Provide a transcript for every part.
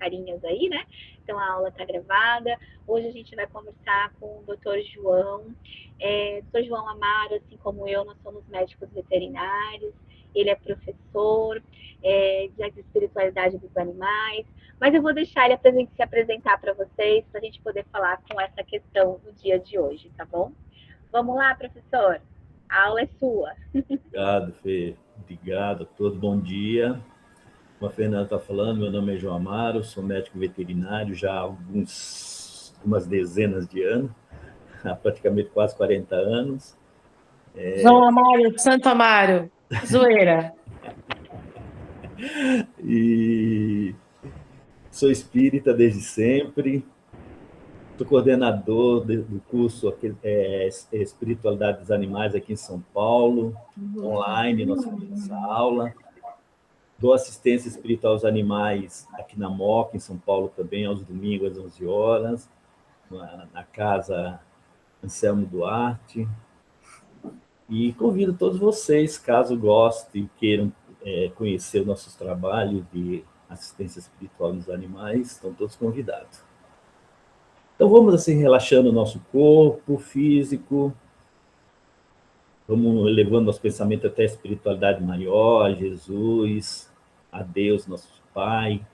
carinhas aí, né? Então a aula está gravada. Hoje a gente vai conversar com o Dr. João. Dr. João Amaro, assim como eu, nós somos médicos veterinários. Ele é professor de espiritualidade dos animais. Mas eu vou deixar ele se apresentar para vocês, para a gente poder falar com essa questão no dia de hoje, tá bom? Vamos lá, professor. A aula é sua. Obrigado, Fê. Obrigado a todos. Bom dia. Como a Fernanda está falando, meu nome é João Amaro, sou médico veterinário já há algumas dezenas de anos, há praticamente quase 40 anos. João Amaro, Santo Amaro, zoeira. E sou espírita desde sempre, sou coordenador do curso Espiritualidade dos Animais aqui em São Paulo, online, nossa aula. Dou assistência espiritual aos animais aqui na Moca, em São Paulo também, aos domingos às 11 horas, na casa Anselmo Duarte. E convido todos vocês, caso gostem e queiram conhecer os nossos trabalhos de assistência espiritual nos animais, estão todos convidados. Então vamos assim relaxando o nosso corpo físico, vamos elevando nosso pensamento até a espiritualidade maior, Jesus, a Deus, nosso Pai,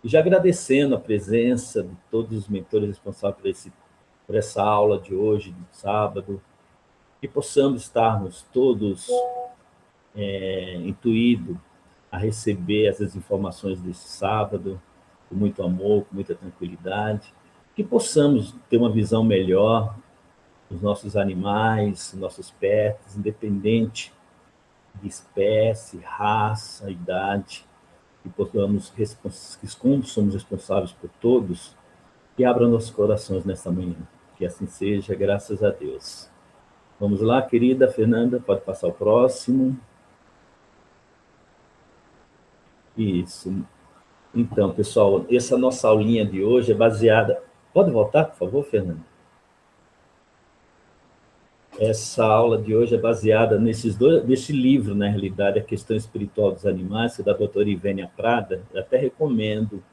e já agradecendo a presença de todos os mentores responsáveis por essa aula de hoje, de sábado, que possamos estarmos todos intuídos a receber essas informações desse sábado, com muito amor, com muita tranquilidade, que possamos ter uma visão melhor dos nossos animais, nossos pets, independente de espécie, raça, idade, que possamos, como somos responsáveis por todos, que abram nossos corações nesta manhã. Que assim seja, graças a Deus. Vamos lá, querida Fernanda, pode passar o próximo. Isso. Então, pessoal, essa nossa aulinha de hoje é baseada... Pode voltar, por favor, Fernanda? Essa aula de hoje é baseada nesse livro, na realidade, A Questão Espiritual dos Animais, que é da doutora Ivênia Prada. Eu até recomendo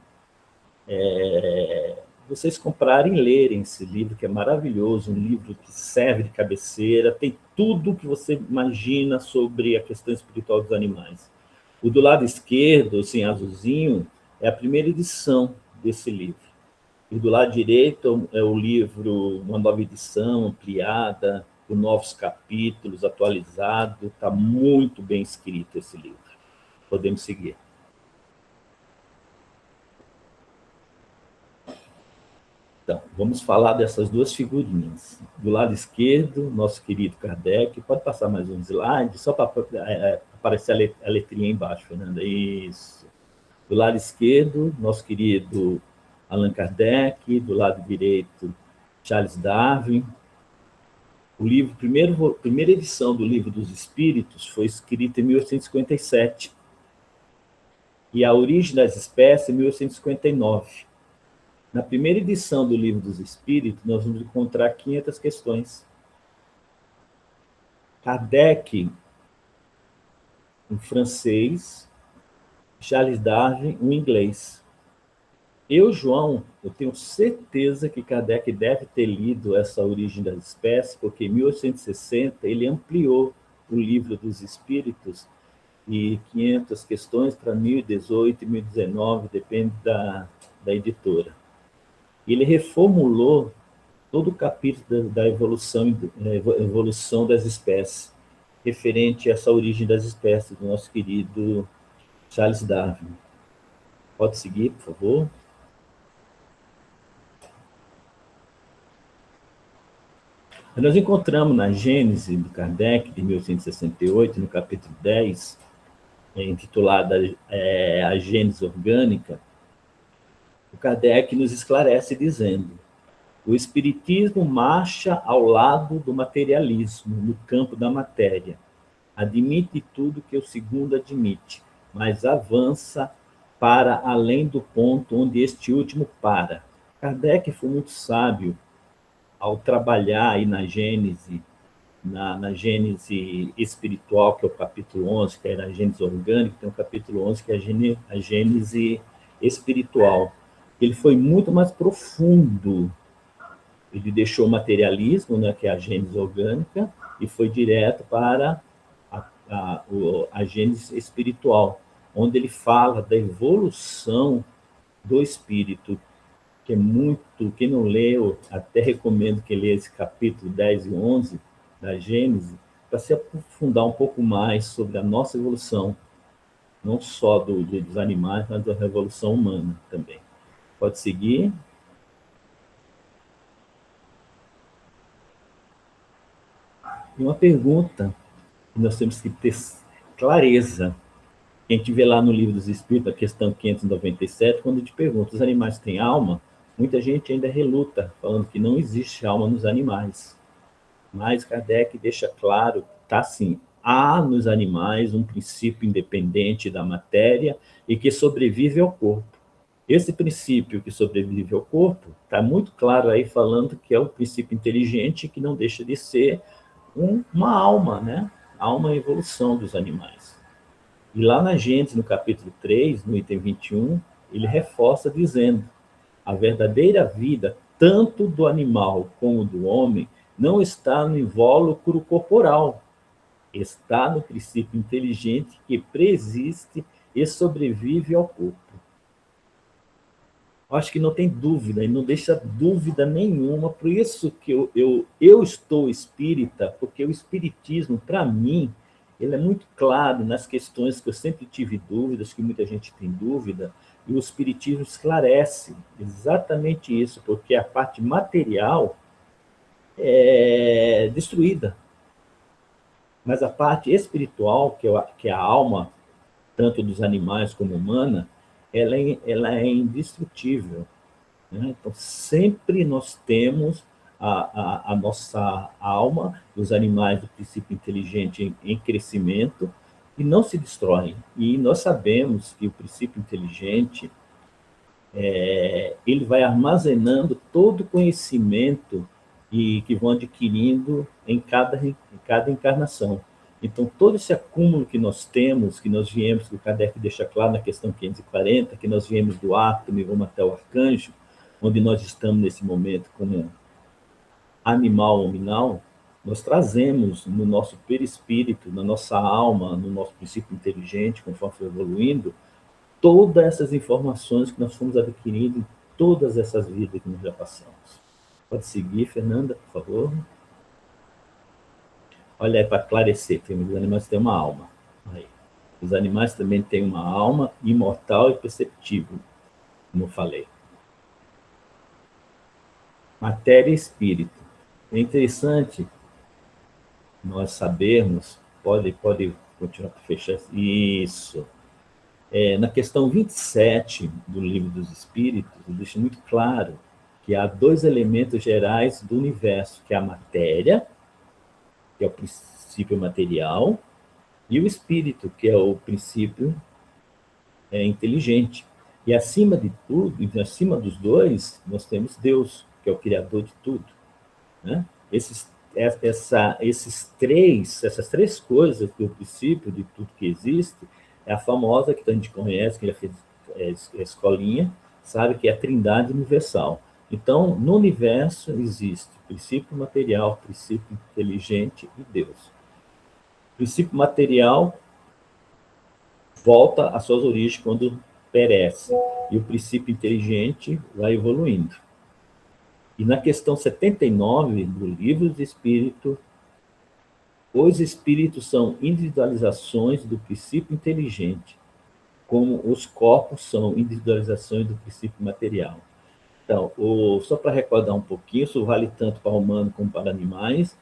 vocês comprarem e lerem esse livro, que é maravilhoso, um livro que serve de cabeceira, tem tudo que você imagina sobre a questão espiritual dos animais. O do lado esquerdo, assim, azulzinho, é a primeira edição desse livro. E do lado direito é o livro, uma nova edição, ampliada, com novos capítulos, atualizado. Está muito bem escrito esse livro. Podemos seguir. Então, vamos falar dessas duas figurinhas. Do lado esquerdo, nosso querido Kardec. Pode passar mais um slide, só para aparecer a letrinha embaixo, Fernanda. Isso. Do lado esquerdo, nosso querido Allan Kardec. Do lado direito, Charles Darwin. O livro, primeira edição do Livro dos Espíritos foi escrita em 1857. E A Origem das Espécies, em 1859. Na primeira edição do Livro dos Espíritos, nós vamos encontrar 500 questões. Kardec, em francês, Charles Darwin, em inglês. João, eu tenho certeza que Kardec deve ter lido essa Origem das Espécies, porque em 1860 ele ampliou o Livro dos Espíritos e 500 questões para 1018 e 1019, depende da editora. Ele reformulou todo o capítulo da evolução das espécies, referente a essa origem das espécies, do nosso querido Charles Darwin. Pode seguir, por favor. Nós encontramos na Gênese do Kardec, de 1868, no capítulo 10, intitulada A Gênese Orgânica, o Kardec nos esclarece dizendo: o espiritismo marcha ao lado do materialismo, no campo da matéria. Admite tudo que o segundo admite, mas avança para além do ponto onde este último para. Kardec foi muito sábio ao trabalhar aí na Gênese, na Gênese espiritual, que é o capítulo 11, que era a Gênese orgânica, tem o capítulo 11, que é a Gênese espiritual. Ele foi muito mais profundo. Ele deixou o materialismo, né, que é a gênese orgânica, e foi direto para a gênese espiritual, onde ele fala da evolução do espírito, que é muito, quem não leu, até recomendo que leia esse capítulo 10 e 11 da Gênese, para se aprofundar um pouco mais sobre a nossa evolução, não só dos animais, mas da evolução humana também. Pode seguir. E uma pergunta que nós temos que ter clareza. A gente vê lá no Livro dos Espíritos, a questão 597, quando te pergunta, os animais têm alma? Muita gente ainda reluta, falando que não existe alma nos animais. Mas Kardec deixa claro, tá assim, há nos animais um princípio independente da matéria e que sobrevive ao corpo. Esse princípio que sobrevive ao corpo está muito claro aí falando que é o princípio inteligente que não deixa de ser uma alma, né? Alma e evolução dos animais. E lá na Gênesis, no capítulo 3, no item 21, ele reforça dizendo: a verdadeira vida, tanto do animal como do homem, não está no invólucro corporal, está no princípio inteligente que preexiste e sobrevive ao corpo. Eu acho que não tem dúvida, e não deixa dúvida nenhuma, por isso que eu estou espírita, porque o espiritismo, para mim, ele é muito claro nas questões que eu sempre tive dúvidas, que muita gente tem dúvida, e o espiritismo esclarece exatamente isso, porque a parte material é destruída, mas a parte espiritual, que é a alma, tanto dos animais como humana, ela é indestrutível. Né? Então, sempre nós temos a nossa alma, os animais do princípio inteligente em crescimento, e não se destroem. E nós sabemos que o princípio inteligente, ele vai armazenando todo o conhecimento que vão adquirindo em cada encarnação. Então, todo esse acúmulo que nós temos, que nós viemos, que o Kardec deixa claro na questão 540, que nós viemos do átomo e vamos até o arcanjo, onde nós estamos nesse momento como animal nominal, nós trazemos no nosso perispírito, na nossa alma, no nosso princípio inteligente, conforme foi evoluindo, todas essas informações que nós fomos adquirindo em todas essas vidas que nós já passamos. Pode seguir, Fernanda, por favor. Olha aí, para esclarecer, que os animais têm uma alma. Aí. Os animais também têm uma alma imortal e perceptível, como eu falei. Matéria e espírito. É interessante nós sabermos, pode continuar para fechar isso. Na questão 27 do Livro dos Espíritos, deixa muito claro que há dois elementos gerais do universo, que é a matéria, que é o princípio material, e o espírito, que é o princípio inteligente. E acima de tudo, acima dos dois, nós temos Deus, que é o criador de tudo. Né? Essas três coisas do princípio de tudo que existe, é a famosa que a gente conhece, que já fez escolinha, sabe que é a Trindade Universal. Então, no universo existe princípio material, princípio inteligente e Deus. O princípio material volta às suas origens quando perece, e o princípio inteligente vai evoluindo. E na questão 79 do Livro do Espírito, os espíritos são individualizações do princípio inteligente, como os corpos são individualizações do princípio material. Então, só para recordar um pouquinho, isso vale tanto para humano como para animais,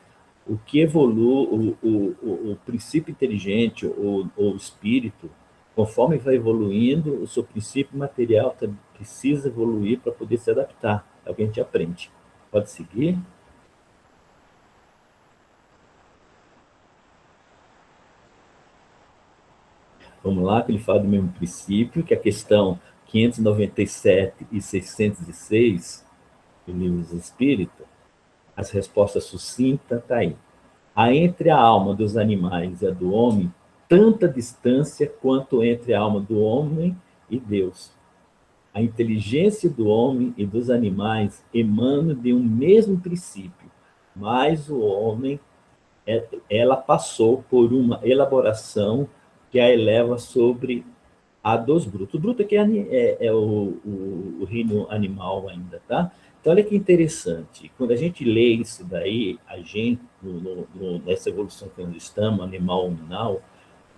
o que evolui, o princípio inteligente, o espírito, conforme vai evoluindo, o seu princípio material precisa evoluir para poder se adaptar. É o que a gente aprende. Pode seguir. Vamos lá, que ele fala do mesmo princípio, que é a questão 597 e 606 do Livro dos Espíritos, as respostas sucintas está aí. Há entre a alma dos animais e a do homem tanta distância quanto entre a alma do homem e Deus. A inteligência do homem e dos animais emana de um mesmo princípio, mas o homem, ela passou por uma elaboração que a eleva sobre a dos brutos. O bruto aqui é o reino animal ainda, tá? Então, olha que interessante. Quando a gente lê isso daí, a gente, nessa evolução que nós estamos, animal nominal,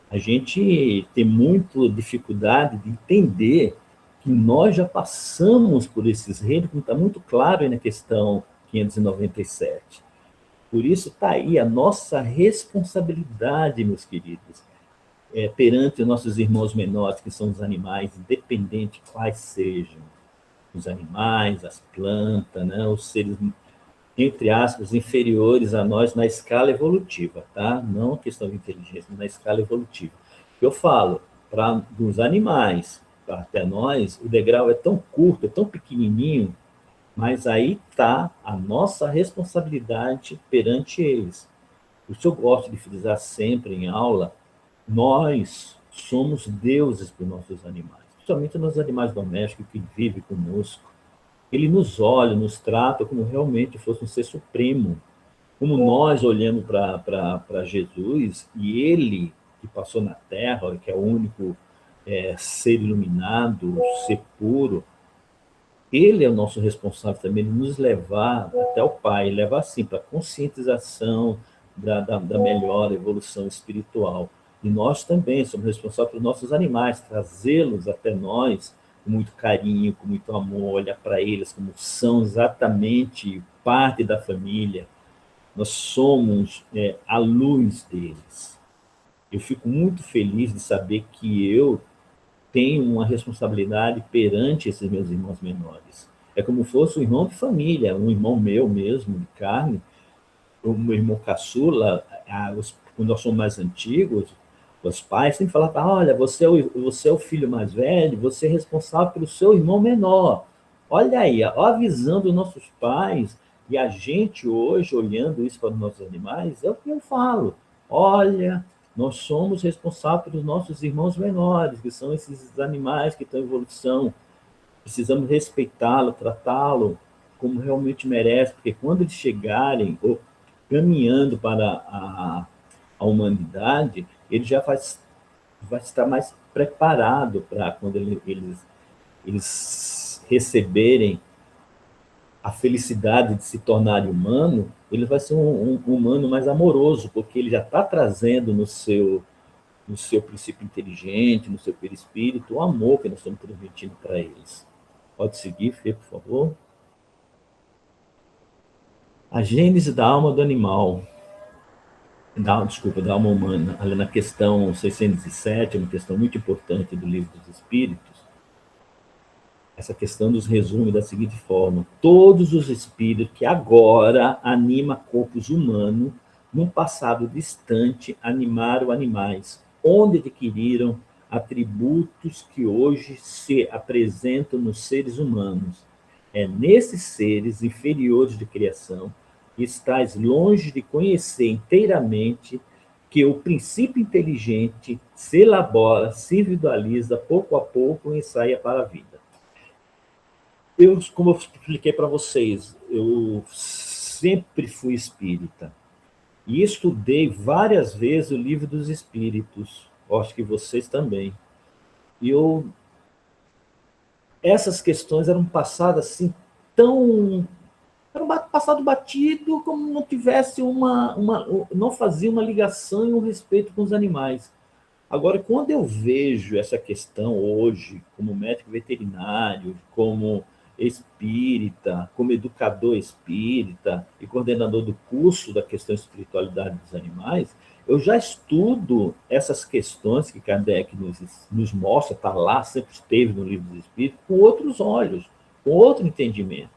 a gente tem muita dificuldade de entender que nós já passamos por esses reinos, como está muito claro aí na questão 597. Por isso está aí a nossa responsabilidade, meus queridos, perante os nossos irmãos menores, que são os animais, independente quais sejam, os animais, as plantas, né, os seres, entre aspas, inferiores a nós na escala evolutiva, tá? Não questão de inteligência, mas na escala evolutiva. Eu falo, para dos animais até nós, o degrau é tão curto, é tão pequenininho, mas aí está a nossa responsabilidade perante eles. Por isso eu gosto de frisar sempre em aula, nós somos deuses para os nossos animais, principalmente nos animais domésticos que vivem conosco. Ele nos olha, nos trata como realmente fosse um ser supremo. Como nós olhamos para Jesus, e ele que passou na Terra, que é o único ser iluminado, ser puro, ele é o nosso responsável também de nos levar até o Pai, levar assim para a conscientização da melhor evolução espiritual. E nós também somos responsáveis pelos nossos animais, trazê-los até nós com muito carinho, com muito amor, olhar para eles como são exatamente parte da família. Nós somos a luz deles. Eu fico muito feliz de saber que eu tenho uma responsabilidade perante esses meus irmãos menores. É como se fosse um irmão de família, um irmão meu mesmo, de carne, o meu irmão caçula. Quando nós somos mais antigos, os pais sempre falavam, olha, você é o filho mais velho, você é responsável pelo seu irmão menor. Olha aí, ó, a visão dos nossos pais, e a gente hoje, olhando isso para os nossos animais, é o que eu falo. Olha, nós somos responsáveis pelos nossos irmãos menores, que são esses animais que estão em evolução. Precisamos respeitá-lo, tratá-lo como realmente merece, porque quando eles chegarem, ou caminhando para a humanidade, ele já vai estar mais preparado para quando eles receberem a felicidade de se tornar humano, ele vai ser um humano mais amoroso, porque ele já está trazendo no seu princípio inteligente, no seu perispírito, o amor que nós estamos transmitindo para eles. Pode seguir, Fê, por favor. A gênese da alma do animal, da alma humana, ali na questão 607, é uma questão muito importante do Livro dos Espíritos. Essa questão nos resume da seguinte forma: todos os espíritos que agora animam corpos humanos, num passado distante, animaram animais, onde adquiriram atributos que hoje se apresentam nos seres humanos. É nesses seres inferiores de criação que estás longe de conhecer inteiramente que o princípio inteligente se elabora, se individualiza, pouco a pouco ensaia para a vida. Como eu expliquei para vocês, eu sempre fui espírita e estudei várias vezes o Livro dos Espíritos, acho que vocês também. E essas questões eram passadas assim tão... Era um passado batido, como não tivesse não fazia uma ligação e um respeito com os animais. Agora, quando eu vejo essa questão hoje, como médico veterinário, como espírita, como educador espírita e coordenador do curso da questão espiritualidade dos animais, eu já estudo essas questões que Kardec nos mostra, está lá, sempre esteve no Livro dos Espíritos, com outros olhos, com outro entendimento.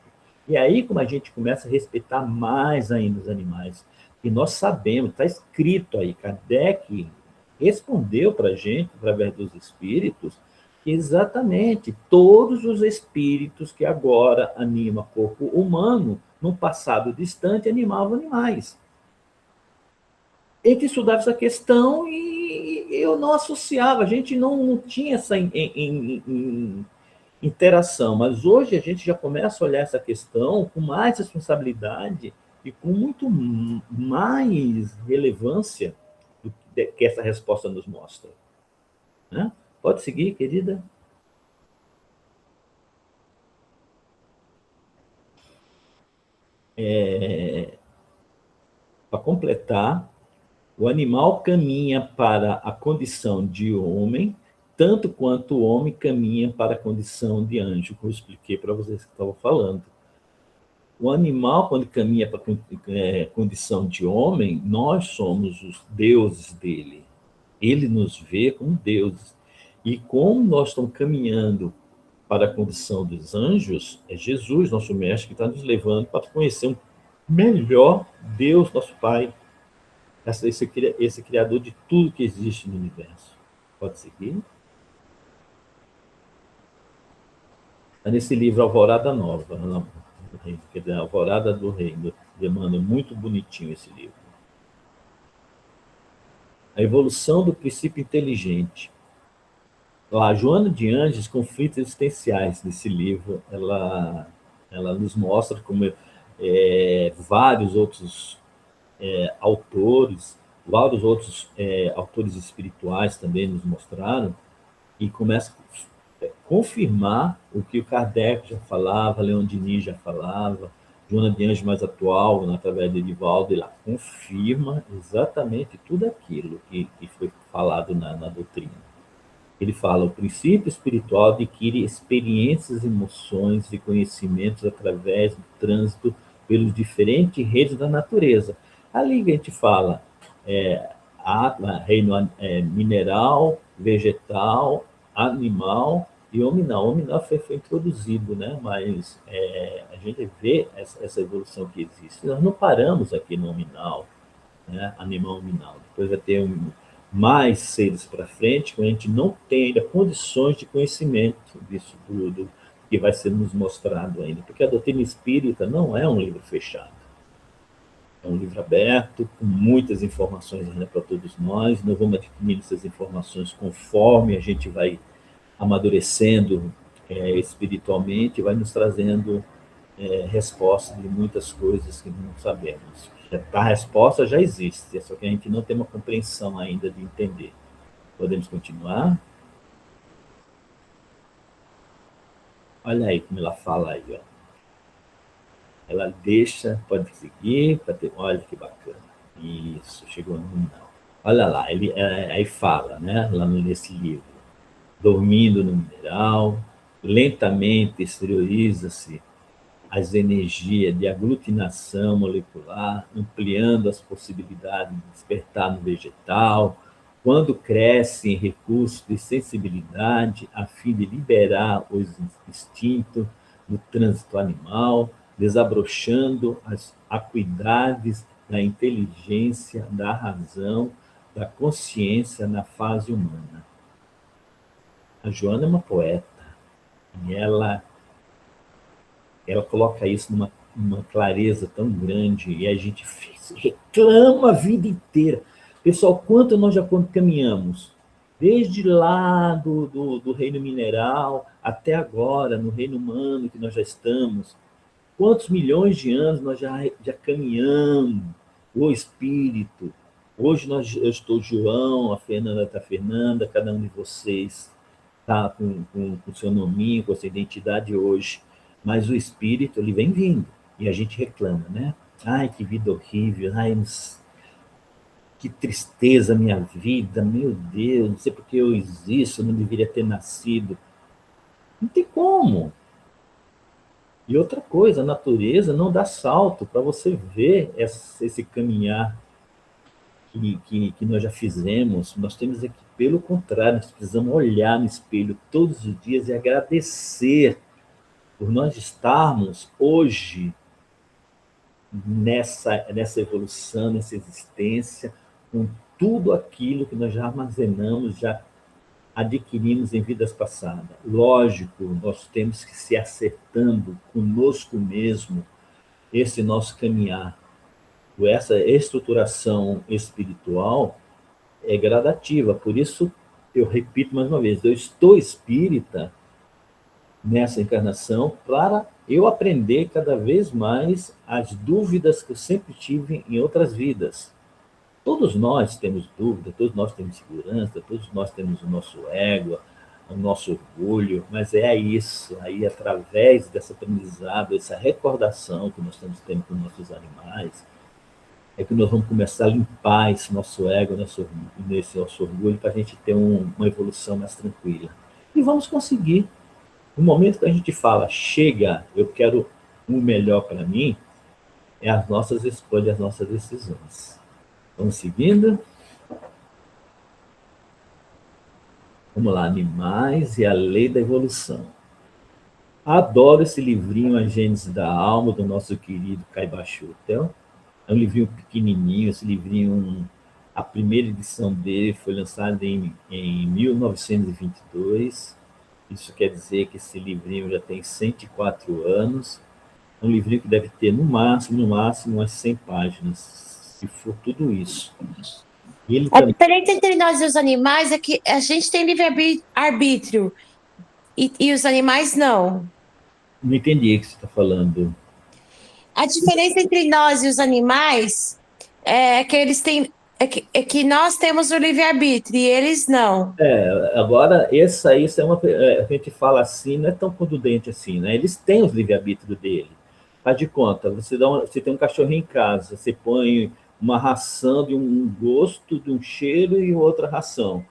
E aí, como a gente começa a respeitar mais ainda os animais, e nós sabemos, está escrito aí, Kardec respondeu para a gente, através dos espíritos, que exatamente todos os espíritos que agora animam o corpo humano, num passado distante, animavam animais. A gente estudava essa questão e eu não associava, a gente não tinha essa interação. Mas hoje a gente já começa a olhar essa questão com mais responsabilidade e com muito mais relevância do que essa resposta nos mostra. Né? Pode seguir, querida? Para completar, o animal caminha para a condição de homem, tanto quanto o homem caminha para a condição de anjo, como eu expliquei para vocês que estavam falando. O animal, quando caminha para a condição de homem, nós somos os deuses dele. Ele nos vê como deuses. E como nós estamos caminhando para a condição dos anjos, é Jesus, nosso mestre, que está nos levando para conhecer um melhor Deus, nosso Pai, esse criador de tudo que existe no universo. Pode seguir? Está nesse livro Alvorada Nova, Alvorada do Reino, de Emmanuel, muito bonitinho esse livro. A evolução do princípio inteligente. A Joana de Anjos, Conflitos Existenciais, nesse livro, ela nos mostra como vários outros autores, vários outros autores espirituais também nos mostraram, e começa a confirmar o que o Kardec já falava, Leon Denis já falava, Joana de Anjos mais atual, através de Edivaldo, ela confirma exatamente tudo aquilo que foi falado na doutrina. Ele fala, o princípio espiritual adquire experiências, emoções e conhecimentos através do trânsito pelos diferentes redes da natureza. Ali que a gente fala reino mineral, vegetal, animal e hominal. O hominal foi introduzido, né? Mas a gente vê essa evolução que existe. Nós não paramos aqui no hominal, né? Animal hominal. Depois vai ter mais seres para frente, quando a gente não tem ainda condições de conhecimento disso tudo que vai ser nos mostrado ainda. Porque a doutrina espírita não é um livro fechado. É um livro aberto, com muitas informações ainda para todos nós. Nós vamos adquirindo essas informações conforme a gente vai amadurecendo espiritualmente, vai nos trazendo respostas de muitas coisas que não sabemos. A resposta já existe, só que a gente não tem uma compreensão ainda de entender. Podemos continuar? Olha aí como ela fala aí, ó. Ela deixa, pode seguir, olha que bacana. Isso, chegou no final. Olha lá, ele aí fala, né, lá nesse livro, dormindo no mineral, lentamente exterioriza-se as energias de aglutinação molecular, ampliando as possibilidades de despertar no vegetal, quando cresce em recursos de sensibilidade, a fim de liberar os instintos do trânsito animal, desabrochando as acuidades da inteligência, da razão, da consciência na fase humana. A Joana é uma poeta, e ela coloca isso numa clareza tão grande, e a gente reclama a vida inteira. Pessoal, quanto nós já caminhamos? Desde lá do reino mineral até agora, no reino humano que nós já estamos. Quantos milhões de anos nós já caminhamos? O espírito. Hoje eu estou João, a Fernanda está Fernanda, cada um de vocês está com o seu nominho, com a sua identidade hoje. Mas o espírito, ele vem vindo. E a gente reclama, né? Ai, que vida horrível. Ai, que tristeza a minha vida. Meu Deus, não sei porque eu existo, eu não deveria ter nascido. Não tem como. E outra coisa, a natureza não dá salto para você ver esse caminhar que nós já fizemos. Nós temos aqui, pelo contrário, nós precisamos olhar no espelho todos os dias e agradecer por nós estarmos hoje nessa evolução, nessa existência, com tudo aquilo que nós já armazenamos, já adquirimos em vidas passadas. Lógico, nós temos que se acertando conosco mesmo esse nosso caminhar. Essa estruturação espiritual é gradativa, por isso eu repito mais uma vez, eu estou espírita nessa encarnação para eu aprender cada vez mais as dúvidas que eu sempre tive em outras vidas. Todos nós temos dúvida, todos nós temos segurança, todos nós temos o nosso ego, o nosso orgulho, mas é isso, aí através dessa aprendizado, essa recordação que nós estamos tendo com nossos animais, é que nós vamos começar a limpar esse nosso ego, nesse nosso orgulho, para a gente ter uma evolução mais tranquila. E vamos conseguir. No momento que a gente fala, chega, eu quero o melhor para mim, é as nossas escolhas, as nossas decisões. Vamos seguindo? Vamos lá, Animais e a Lei da Evolução. Adoro esse livrinho, A Gênese da Alma, do nosso querido Caiba Schutel. É um livrinho pequenininho, esse livrinho, a primeira edição dele foi lançada em 1922. Isso quer dizer que esse livrinho já tem 104 anos. É um livrinho que deve ter, no máximo, umas 100 páginas, se for tudo isso. A diferença entre nós e os animais é que a gente tem livre-arbítrio e os animais não. Não entendi o que você está falando. A diferença entre nós e os animais é que eles têm, é que nós temos o livre-arbítrio e eles não. Agora, isso é a gente fala assim, não é tão contundente assim, né? Eles têm os livre-arbítrio dele. Faz de conta, você tem um cachorrinho em casa, você põe uma ração de um gosto, de um cheiro e outra ração.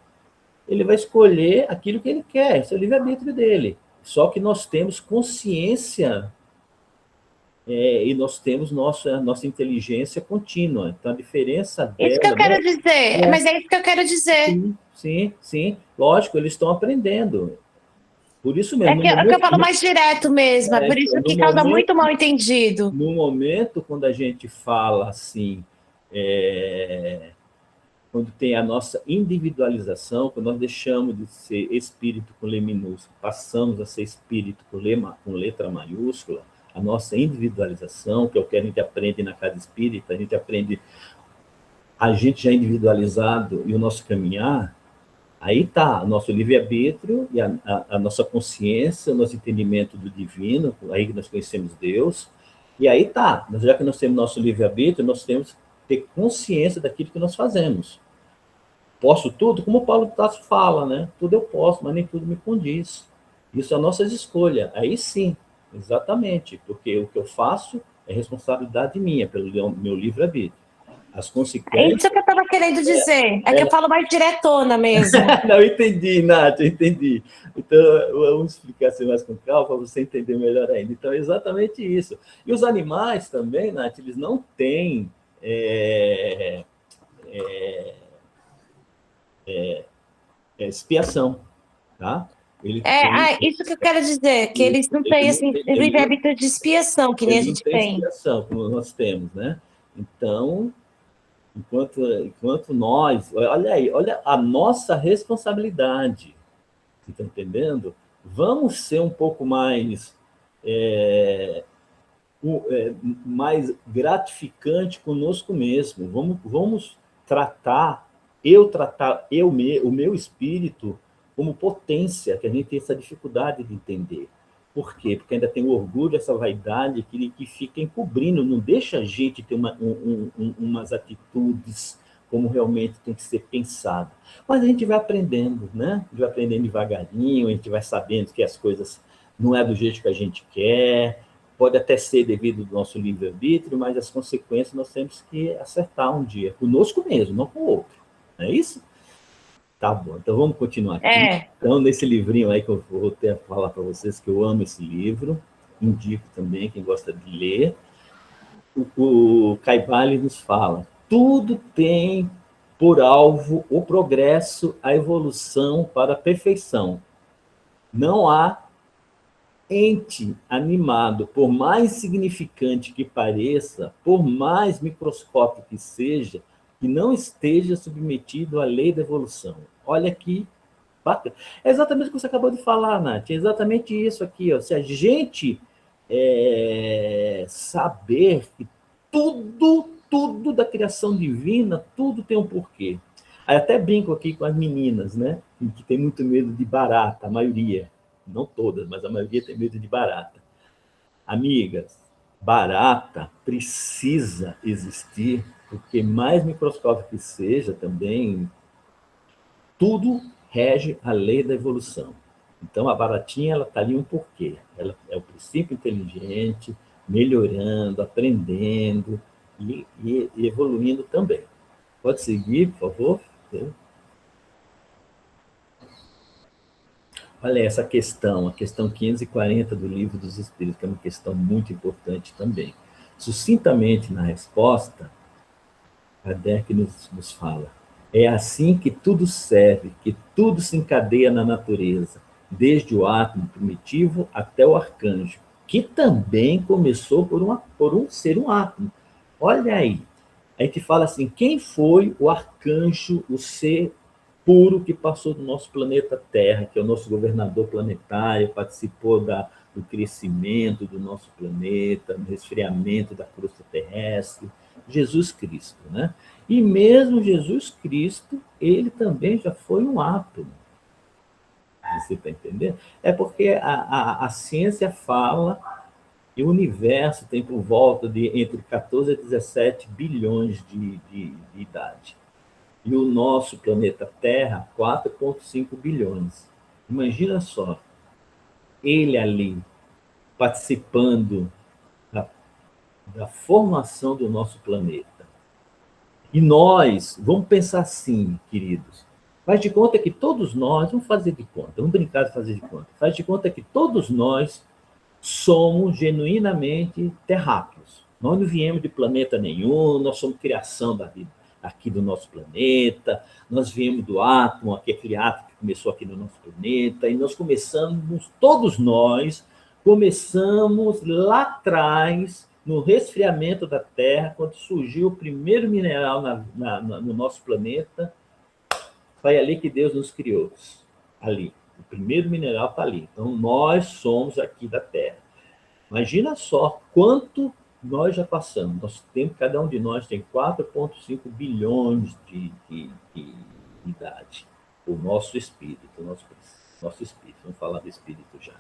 Ele vai escolher aquilo que ele quer, esse é o livre-arbítrio dele. Só que nós temos consciência e nós temos nossa inteligência contínua. Então, a diferença dela... Isso que eu quero dizer, mas é isso que eu quero dizer. Sim. Lógico, eles estão aprendendo. Por isso mesmo... É que eu falo mais direto mesmo, por isso que causa muito mal entendido. No momento, quando a gente fala assim... quando tem a nossa individualização, quando nós deixamos de ser espírito com Lê minúsculo, passamos a ser espírito com letra maiúscula, a nossa individualização, que é o que a gente aprende na casa espírita, a gente aprende a gente já individualizado e o nosso caminhar, aí está o nosso livre-arbítrio e a nossa consciência, o nosso entendimento do divino, aí que nós conhecemos Deus, e aí está, já que nós temos nosso livre-arbítrio, nós temos que ter consciência daquilo que nós fazemos. Posso tudo? Como o Paulo Tasso fala, né? Tudo eu posso, mas nem tudo me condiz. Isso é a nossa escolha. Aí sim, exatamente, porque o que eu faço é responsabilidade minha, pelo meu livre-arbítrio. As consequências... É isso que eu estava querendo dizer, que eu falo mais diretona mesmo. Não, entendi, Nath, eu entendi. Então, vamos explicar assim mais com calma, para você entender melhor ainda. Então, é exatamente isso. E os animais também, Nath, eles não têm... expiação, tá? Isso que eu quero dizer, que eles não têm assim, livre-arbítrio de expiação, que nem a gente tem. Expiação, como nós temos, né? Então, enquanto nós... Olha aí, olha a nossa responsabilidade. Você está entendendo? Vamos ser um pouco mais... mais gratificante conosco mesmo. Vamos tratar o meu espírito como potência, que a gente tem essa dificuldade de entender. Por quê? Porque ainda tem o orgulho, essa vaidade que fica encobrindo, não deixa a gente ter umas atitudes como realmente tem que ser pensado. Mas a gente vai aprendendo, né? A gente vai aprendendo devagarinho, a gente vai sabendo que as coisas não é do jeito que a gente quer, pode até ser devido ao nosso livre-arbítrio, mas as consequências nós temos que acertar um dia, conosco mesmo, não com o outro. Não é isso? Tá bom, então vamos continuar aqui. Então, nesse livrinho aí que eu vou até falar para vocês, que eu amo esse livro, indico também quem gosta de ler, o Caibali nos fala, tudo tem por alvo o progresso, a evolução para a perfeição. Não há ente animado, por mais significante que pareça, por mais microscópico que seja, que não esteja submetido à lei da evolução. Olha aqui, bacana. É exatamente o que você acabou de falar, Nath, é exatamente isso aqui. Ó. Se a gente saber que tudo da criação divina, tudo tem um porquê. Aí até brinco aqui com as meninas, né? Que tem muito medo de barata, a maioria. não todas, mas a maioria tem medo de barata. Amigas, barata precisa existir, porque mais microscópico que seja também, tudo rege a lei da evolução. Então, a baratinha, ela está ali um porquê. Ela é o princípio inteligente, melhorando, aprendendo e evoluindo também. Pode seguir, por favor? Olha essa questão, a questão 540 do Livro dos Espíritos, que é uma questão muito importante também. Sucintamente, na resposta, Kardec nos fala: é assim que tudo serve, que tudo se encadeia na natureza, desde o átomo primitivo até o arcanjo, que também começou por ser um átomo. Olha aí, a gente fala assim, quem foi o arcanjo, o ser puro que passou do nosso planeta Terra, que é o nosso governador planetário, participou do crescimento do nosso planeta, do resfriamento da crosta terrestre? Jesus Cristo, né? E mesmo Jesus Cristo, ele também já foi um átomo. Você está entendendo? É porque a ciência fala que o universo tem por volta de entre 14 a 17 bilhões de idade. E o nosso planeta Terra, 4,5 bilhões. Imagina só, ele ali, participando da formação do nosso planeta. E nós, vamos pensar assim, queridos, faz de conta que todos nós, vamos fazer de conta, vamos brincar de fazer de conta, faz de conta que todos nós somos genuinamente terráqueos. Nós não viemos de planeta nenhum, nós somos criação da vida aqui do nosso planeta, nós viemos do átomo, aquele átomo que começou aqui no nosso planeta, e nós começamos, todos nós, começamos lá atrás, no resfriamento da Terra, quando surgiu o primeiro mineral no nosso planeta, foi ali que Deus nos criou, ali. O primeiro mineral está ali. Então, nós somos aqui da Terra. Imagina só quanto nós já passamos. Nós temos, cada um de nós tem 4,5 bilhões de idade. O nosso espírito, nosso espírito. Vamos falar do espírito já.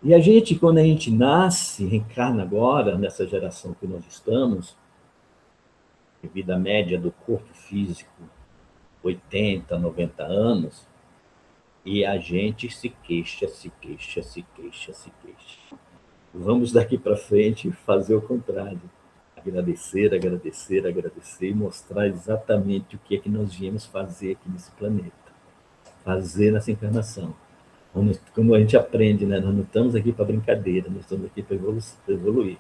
E a gente, quando a gente nasce, reencarna agora, nessa geração que nós estamos, devido à média do corpo físico, 80, 90 anos, e a gente se queixa. Vamos daqui para frente fazer o contrário. Agradecer e mostrar exatamente o que é que nós viemos fazer aqui nesse planeta. Fazer nessa encarnação. Como a gente aprende, né? Nós não estamos aqui para brincadeira, nós estamos aqui para evoluir.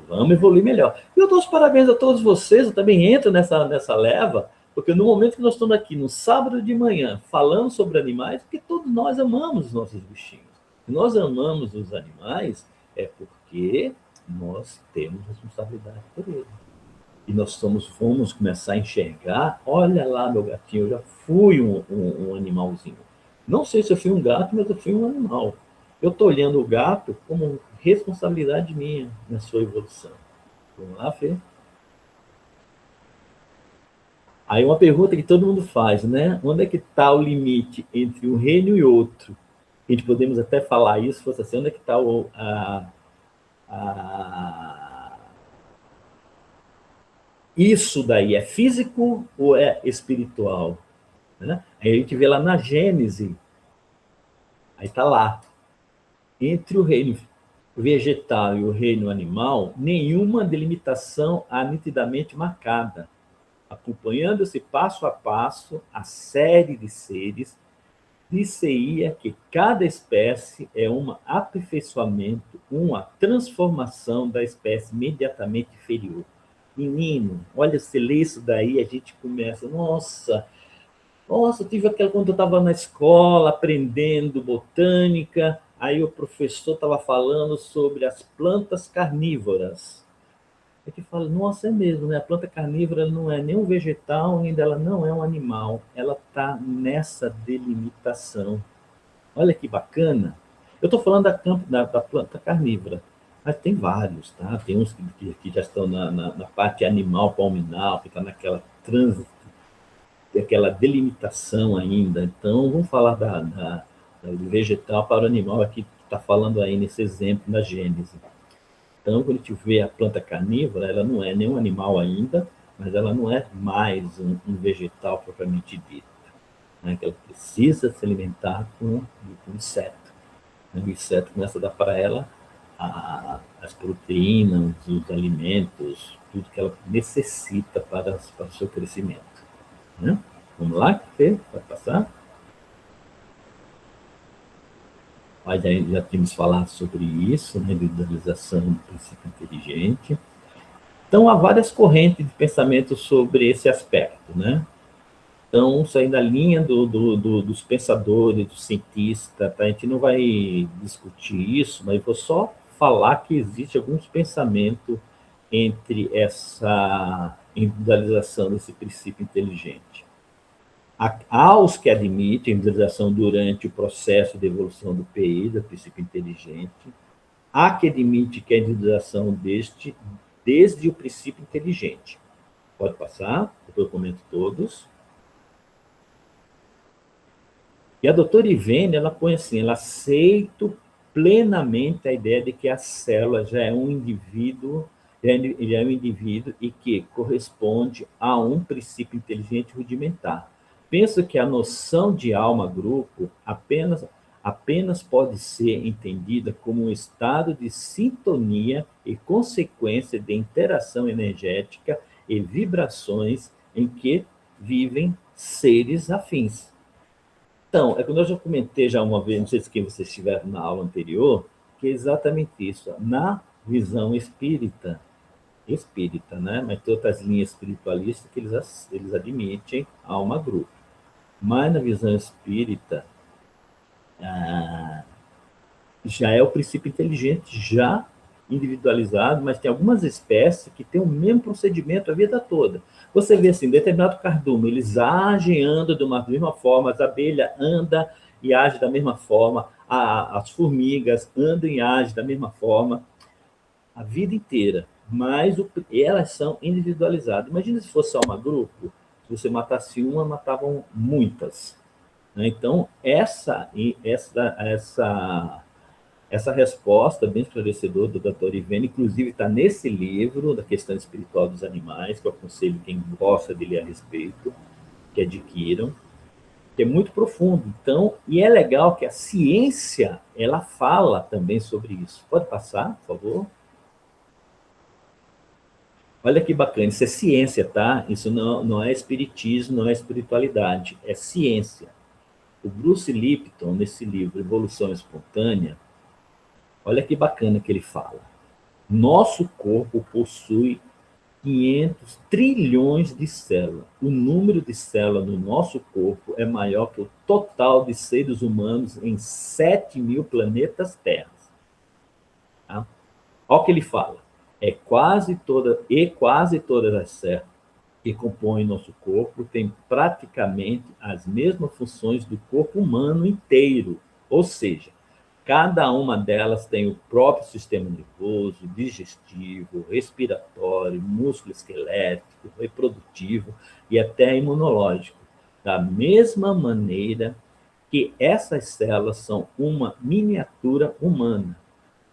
Vamos evoluir melhor. E eu dou os parabéns a todos vocês, eu também entro nessa leva, porque no momento que nós estamos aqui, no sábado de manhã, falando sobre animais, porque todos nós amamos os nossos bichinhos. Se nós amamos os animais, é porque nós temos responsabilidade por eles. E nós vamos começar a enxergar, olha lá, meu gatinho, eu já fui um animalzinho. Não sei se eu fui um gato, mas eu fui um animal. Eu estou olhando o gato como responsabilidade minha na sua evolução. Vamos lá, Fê? Aí uma pergunta que todo mundo faz, né? Onde é que está o limite entre um reino e outro? A gente podemos até falar isso, se fosse assim, onde é que está isso daí é físico ou é espiritual? Né? Aí a gente vê lá na Gênese, aí está lá, entre o reino vegetal e o reino animal, nenhuma delimitação há nitidamente marcada, acompanhando-se passo a passo a série de seres, dir-se-ia que cada espécie é um aperfeiçoamento, uma transformação da espécie imediatamente inferior. Menino, olha, se lê isso daí, a gente começa, nossa, eu tive aquela quando eu estava na escola aprendendo botânica, aí o professor estava falando sobre as plantas carnívoras. A gente fala, nossa, é mesmo, né? A planta carnívora não é nem um vegetal, ainda ela não é um animal, ela está nessa delimitação. Olha que bacana. Eu estou falando da planta carnívora, mas tem vários, tá? Tem uns que já estão na parte animal, palminal, que está naquela aquela delimitação ainda. Então, vamos falar do vegetal para o animal, aqui está falando aí nesse exemplo da Gênese. Então, quando a gente vê a planta carnívora, ela não é nenhum animal ainda, mas ela não é mais um vegetal propriamente dito, né? Que ela precisa se alimentar com inseto. O inseto começa a dar para ela as proteínas, os alimentos, tudo que ela necessita para o seu crescimento, né? Vamos lá, Fê? Vai passar? Mas já tínhamos falado sobre isso, né? Individualização do princípio inteligente. Então, há várias correntes de pensamento sobre esse aspecto, né? Então, saindo da linha dos pensadores, dos cientistas, tá? A gente não vai discutir isso, mas vou só falar que existe alguns pensamentos entre essa individualização desse princípio inteligente. Há os que admitem a individualização durante o processo de evolução do PI, do princípio inteligente. Há que admite que a individualização desde o princípio inteligente. Pode passar, depois eu comento todos. E a doutora Ivene, ela põe assim, ela aceita plenamente a ideia de que a célula já é um indivíduo, e que corresponde a um princípio inteligente rudimentar. Penso que a noção de alma-grupo apenas pode ser entendida como um estado de sintonia e consequência de interação energética e vibrações em que vivem seres afins. Então, é que eu já comentei já uma vez, não sei se vocês estiveram na aula anterior, que é exatamente isso. Na visão espírita, né? Mas tem outras linhas espiritualistas que eles admitem alma-grupo. Mas na visão espírita, já é o princípio inteligente, já individualizado, mas tem algumas espécies que têm o mesmo procedimento a vida toda. Você vê assim, determinado cardume, eles agem e andam de uma mesma forma, as abelhas andam e agem da mesma forma, as formigas andam e agem da mesma forma, a vida inteira, mas elas são individualizadas. Imagina se fosse só uma grupo, se você matasse uma, matavam muitas, né? Então, essa resposta bem esclarecedora do Dr. Ivene, inclusive está nesse livro, da questão espiritual dos animais, que eu aconselho quem gosta de ler a respeito, que adquiram, que é muito profundo. Então, e é legal que a ciência, ela fala também sobre isso. Pode passar, por favor? Olha que bacana, isso é ciência, tá? Isso não é espiritismo, não é espiritualidade, é ciência. O Bruce Lipton, nesse livro, Evolução Espontânea, olha que bacana que ele fala. Nosso corpo possui 500 trilhões de células. O número de células no nosso corpo é maior que o total de seres humanos em 7.000 planetas Terra. Tá? Olha o que ele fala. Quase todas as células que compõem nosso corpo têm praticamente as mesmas funções do corpo humano inteiro. Ou seja, cada uma delas tem o próprio sistema nervoso, digestivo, respiratório, músculo esquelético, reprodutivo e até imunológico. Da mesma maneira que essas células são uma miniatura humana.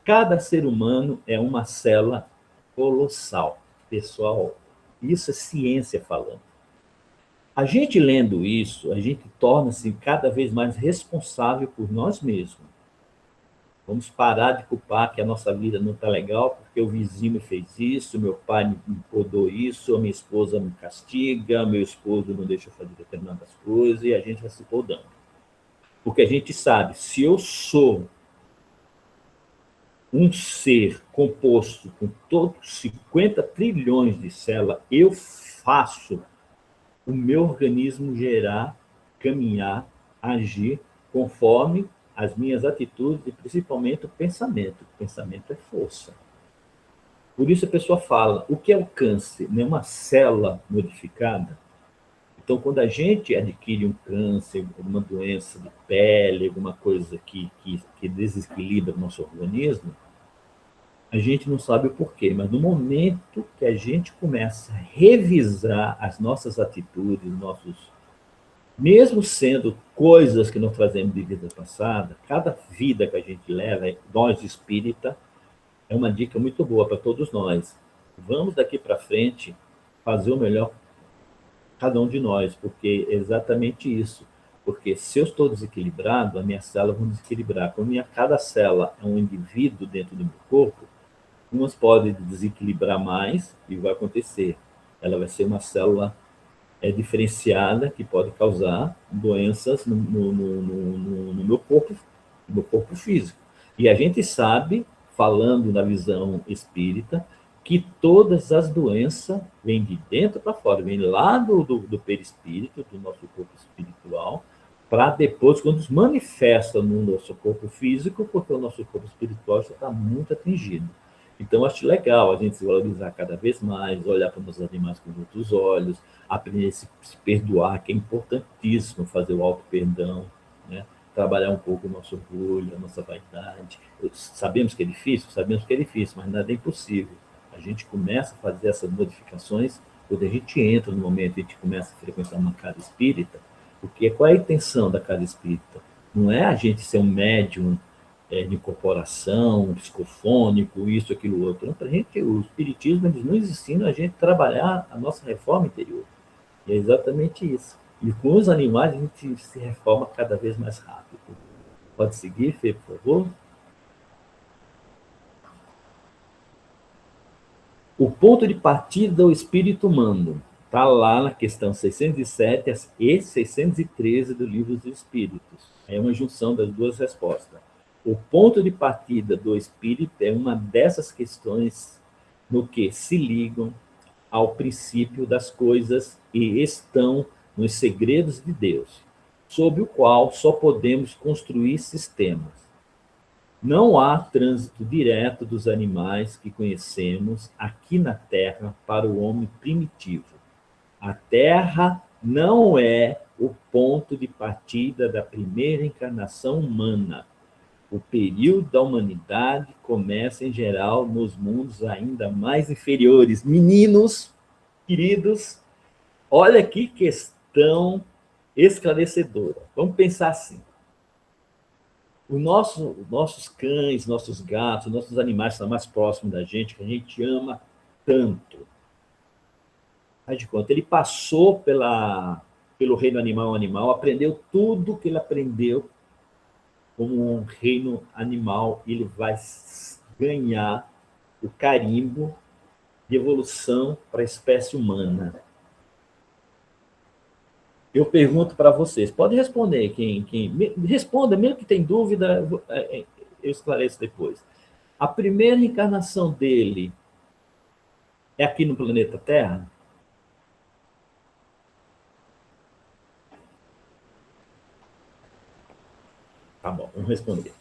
Cada ser humano é uma célula colossal. Pessoal, isso é ciência falando. A gente lendo isso, a gente torna-se cada vez mais responsável por nós mesmos. Vamos parar de culpar que a nossa vida não está legal porque o vizinho me fez isso, meu pai me podou isso, a minha esposa me castiga, meu esposo não deixa eu fazer determinadas coisas, e a gente vai se podando. Porque a gente sabe, se eu sou um ser composto com todos 50 trilhões de células, eu faço o meu organismo gerar, caminhar, agir conforme as minhas atitudes e principalmente o pensamento. O pensamento é força. Por isso a pessoa fala, o que é o câncer? Não é uma célula modificada? Então, quando a gente adquire um câncer, alguma doença de pele, alguma coisa que desequilibra o nosso organismo, a gente não sabe o porquê, mas no momento que a gente começa a revisar as nossas atitudes, Mesmo sendo coisas que nós trazemos de vida passada, cada vida que a gente leva, nós espírita, é uma dica muito boa para todos nós. Vamos daqui para frente fazer o melhor cada um de nós, porque é exatamente isso. Porque se eu estou desequilibrado, as minhas células vão desequilibrar. Como cada célula é um indivíduo dentro do meu corpo, umas podem desequilibrar mais e vai acontecer. Ela vai ser uma célula diferenciada que pode causar doenças no meu corpo físico. E a gente sabe, falando na visão espírita, que todas as doenças vêm de dentro para fora, vêm lá do perispírito, do nosso corpo espiritual, para depois, quando se manifesta no nosso corpo físico, porque o nosso corpo espiritual já está muito atingido. Então, acho legal a gente se valorizar cada vez mais, olhar para os animais com outros olhos, aprender a se perdoar, que é importantíssimo fazer o auto-perdão, né? Trabalhar um pouco o nosso orgulho, a nossa vaidade. Sabemos que é difícil, mas nada é impossível. A gente começa a fazer essas modificações quando a gente entra no momento, a gente começa a frequentar uma casa espírita, porque qual é a intenção da casa espírita? Não é a gente ser um médium de incorporação, psicofônico, isso, aquilo, outro. Não, para a gente, o espiritismo eles nos ensina a gente trabalhar a nossa reforma interior. E é exatamente isso. E com os animais a gente se reforma cada vez mais rápido. Pode seguir, Fê, por favor? O ponto de partida do espírito humano está lá na questão 607 e 613 do Livro dos Espíritos. É uma junção das duas respostas. O ponto de partida do espírito é uma dessas questões no que se ligam ao princípio das coisas e estão nos segredos de Deus, sob o qual só podemos construir sistemas. Não há trânsito direto dos animais que conhecemos aqui na Terra para o homem primitivo. A Terra não é o ponto de partida da primeira encarnação humana. O período da humanidade começa, em geral, nos mundos ainda mais inferiores. Meninos, queridos, olha que questão esclarecedora. Vamos pensar assim. Nossos cães, nossos gatos, nossos animais que estão mais próximos da gente, que a gente ama tanto. Faz de conta, ele passou pelo reino animal, aprendeu tudo que ele aprendeu como um reino animal, ele vai ganhar o carimbo de evolução para a espécie humana. Eu pergunto para vocês, pode responder, quem responda, mesmo que tem dúvida, eu esclareço depois. A primeira encarnação dele é aqui no planeta Terra? Tá bom, vamos responder.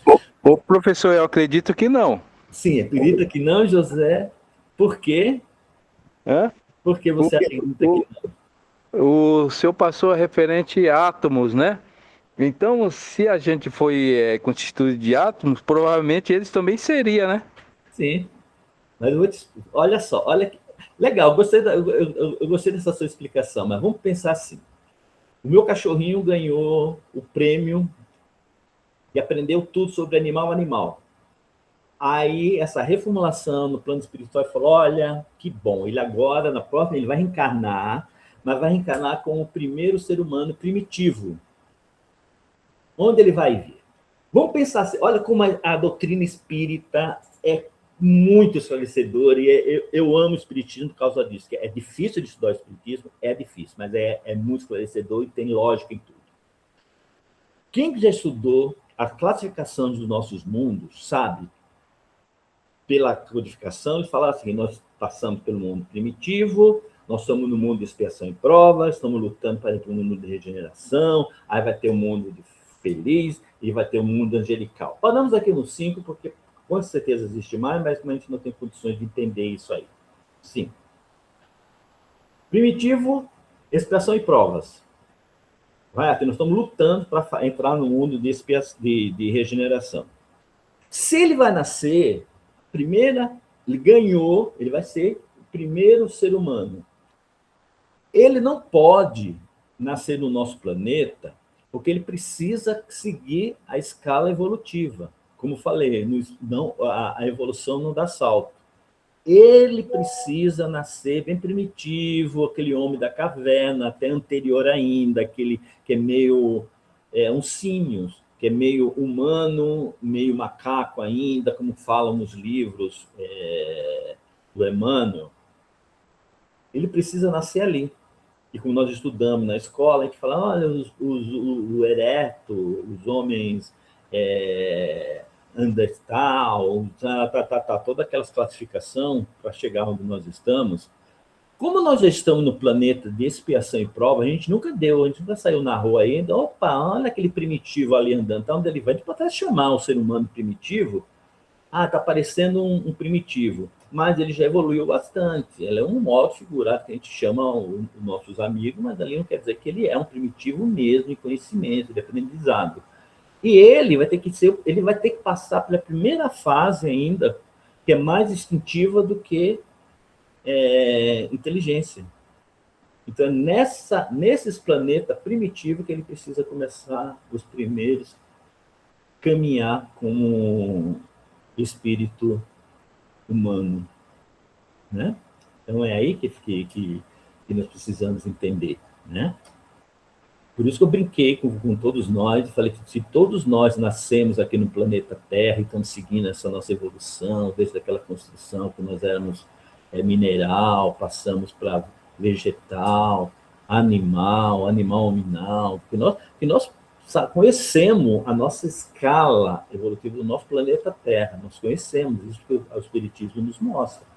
Ô, professor, eu acredito que não. Sim, acredita que não, José? Por quê? Hã? Por que você acredita que não? O senhor passou a referente a átomos, né? Então, se a gente foi constituído de átomos, provavelmente eles também seriam, né? Sim, mas olha só, olha que legal, eu gostei dessa sua explicação, mas vamos pensar assim. O meu cachorrinho ganhou o prêmio e aprendeu tudo sobre animal. Aí, essa reformulação no plano espiritual falou, olha, que bom, ele agora, na próxima, ele vai reencarnar, mas vai reencarnar como o primeiro ser humano primitivo. Onde ele vai vir? Vamos pensar assim, olha como a doutrina espírita é muito esclarecedora, e eu amo o espiritismo por causa disso, que é difícil de estudar o espiritismo, é difícil, mas é muito esclarecedor e tem lógica em tudo. Quem já estudou a classificação dos nossos mundos, sabe, pela codificação, e falar assim, nós passamos pelo mundo primitivo, nós estamos no mundo de expiação e prova, estamos lutando para ir para o mundo de regeneração, aí vai ter o mundo de feliz e vai ter o mundo angelical. Paramos aqui no 5, porque com certeza existe mais, mas a gente não tem condições de entender isso aí. 5. Primitivo, expiação e provas. Nós estamos lutando para entrar no mundo de regeneração. Se ele vai nascer, ele ganhou, ele vai ser o primeiro ser humano. Ele não pode nascer no nosso planeta, porque ele precisa seguir a escala evolutiva. Como falei, a evolução não dá salto. Ele precisa nascer bem primitivo, aquele homem da caverna, até anterior ainda, aquele que é meio um símio, que é meio humano, meio macaco ainda, como falam nos livros do Emmanuel. Ele precisa nascer ali. E como nós estudamos na escola, a gente fala, olha, o ereto, os homens Andertal, toda aquela classificação para chegar onde nós estamos. Como nós já estamos no planeta de expiação e prova, a gente nunca saiu na rua ainda, opa, olha aquele primitivo ali andando, tá onde ele vai? A gente pode até chamar o ser humano primitivo, tá parecendo um primitivo, mas ele já evoluiu bastante, ele é um modo figurado que a gente chama os nossos amigos, mas ali não quer dizer que ele é um primitivo mesmo, em conhecimento, de aprendizado. E ele vai ter que passar pela primeira fase ainda, que é mais instintiva do que inteligência. Então, nesses planetas primitivos que ele precisa começar os primeiros caminhar como espírito humano, né? Então, é aí que nós precisamos entender, né? Por isso que eu brinquei com todos nós e falei que se todos nós nascemos aqui no planeta Terra e estamos seguindo essa nossa evolução, desde aquela construção que nós éramos mineral, passamos para vegetal, animal hominal, que nós conhecemos a nossa escala evolutiva do nosso planeta Terra, nós conhecemos isso que o Espiritismo nos mostra.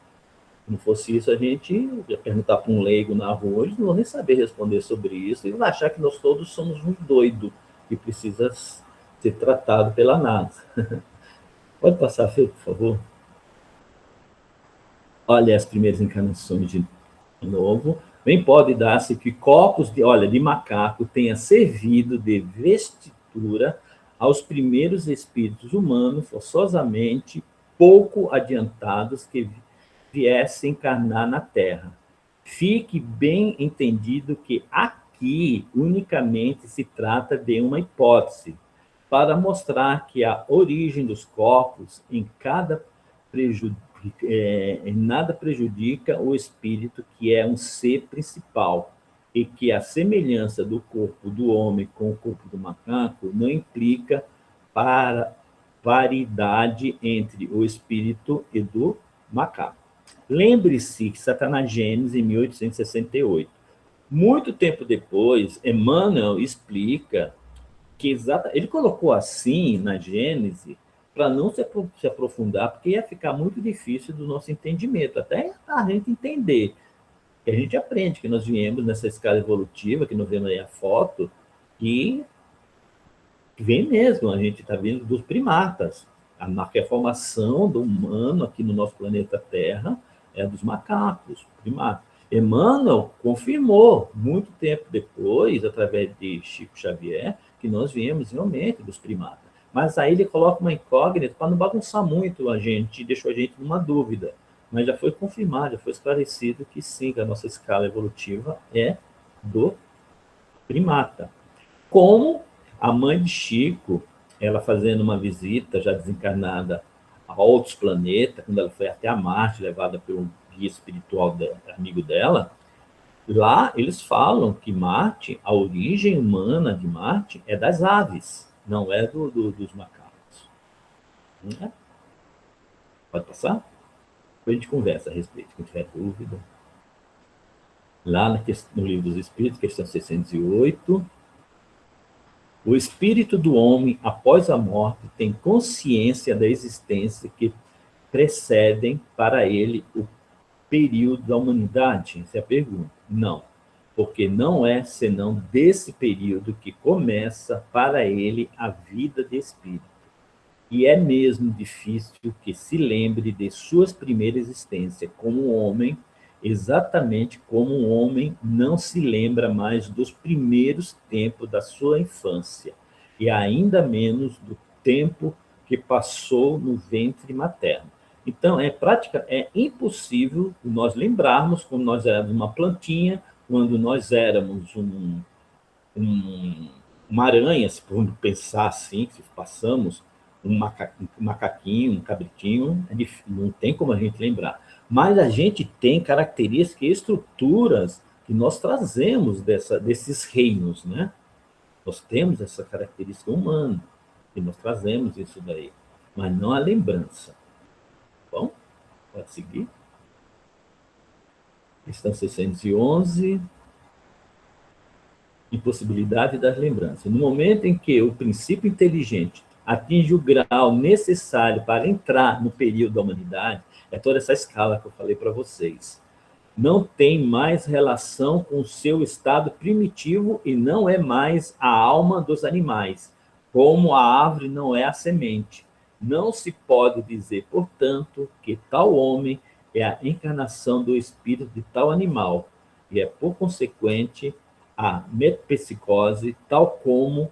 Se não fosse isso, a gente ia perguntar para um leigo na rua, eles não vão nem saber responder sobre isso, e vai achar que nós todos somos um doido que precisa ser tratado pela NASA. Pode passar, Fê, por favor? Olha as primeiras encarnações de novo. Bem pode dar-se que corpos de macaco tenha servido de vestitura aos primeiros espíritos humanos, forçosamente pouco adiantados que viesse encarnar na Terra. Fique bem entendido que aqui unicamente se trata de uma hipótese, para mostrar que a origem dos corpos em nada prejudica o espírito, que é um ser principal, e que a semelhança do corpo do homem com o corpo do macaco não implica paridade entre o espírito e do macaco. Lembre-se que está na Gênesis, em 1868. Muito tempo depois, Emmanuel explica que ele colocou assim na Gênesis para não se aprofundar, porque ia ficar muito difícil do nosso entendimento, até a gente entender. Que a gente aprende que nós viemos nessa escala evolutiva, que nós vemos aí a foto, e vem mesmo, a gente está vindo dos primatas. A formação do humano aqui no nosso planeta Terra é dos macacos, primatas. Emmanuel confirmou, muito tempo depois, através de Chico Xavier, que nós viemos realmente dos primatas. Mas aí ele coloca uma incógnita para não bagunçar muito a gente, deixou a gente numa dúvida. Mas já foi confirmado, já foi esclarecido que sim, que a nossa escala evolutiva é do primata. Como a mãe de Chico, ela fazendo uma visita já desencarnada a outros planetas, quando ela foi até a Marte, levada pelo guia espiritual amigo dela, lá eles falam que Marte, a origem humana de Marte é das aves, não é dos macacos. Não é? Pode passar? Depois a gente conversa a respeito, quem tiver dúvida. Lá no Livro dos Espíritos, questão 608, o espírito do homem, após a morte, tem consciência da existência que precedem para ele o período da humanidade? Essa é a pergunta. Não, porque não é senão desse período que começa para ele a vida de espírito. E é mesmo difícil que se lembre de suas primeiras existências como homem, exatamente como um homem não se lembra mais dos primeiros tempos da sua infância, e ainda menos do tempo que passou no ventre materno. Então, é impossível nós lembrarmos quando nós éramos uma plantinha, quando nós éramos uma aranha, se formos pensar assim, se passamos um macaquinho, um cabritinho, não tem como a gente lembrar. Mas a gente tem características e estruturas que nós trazemos desses reinos, né? Nós temos essa característica humana, e nós trazemos isso daí, mas não a lembrança. Bom, pode seguir. Questão 611. Impossibilidade das lembranças. No momento em que o princípio inteligente atinge o grau necessário para entrar no período da humanidade, é toda essa escala que eu falei para vocês, não tem mais relação com o seu estado primitivo e não é mais a alma dos animais, como a árvore não é a semente. Não se pode dizer, portanto, que tal homem é a encarnação do espírito de tal animal, e é, por consequente, a metapsicose, tal como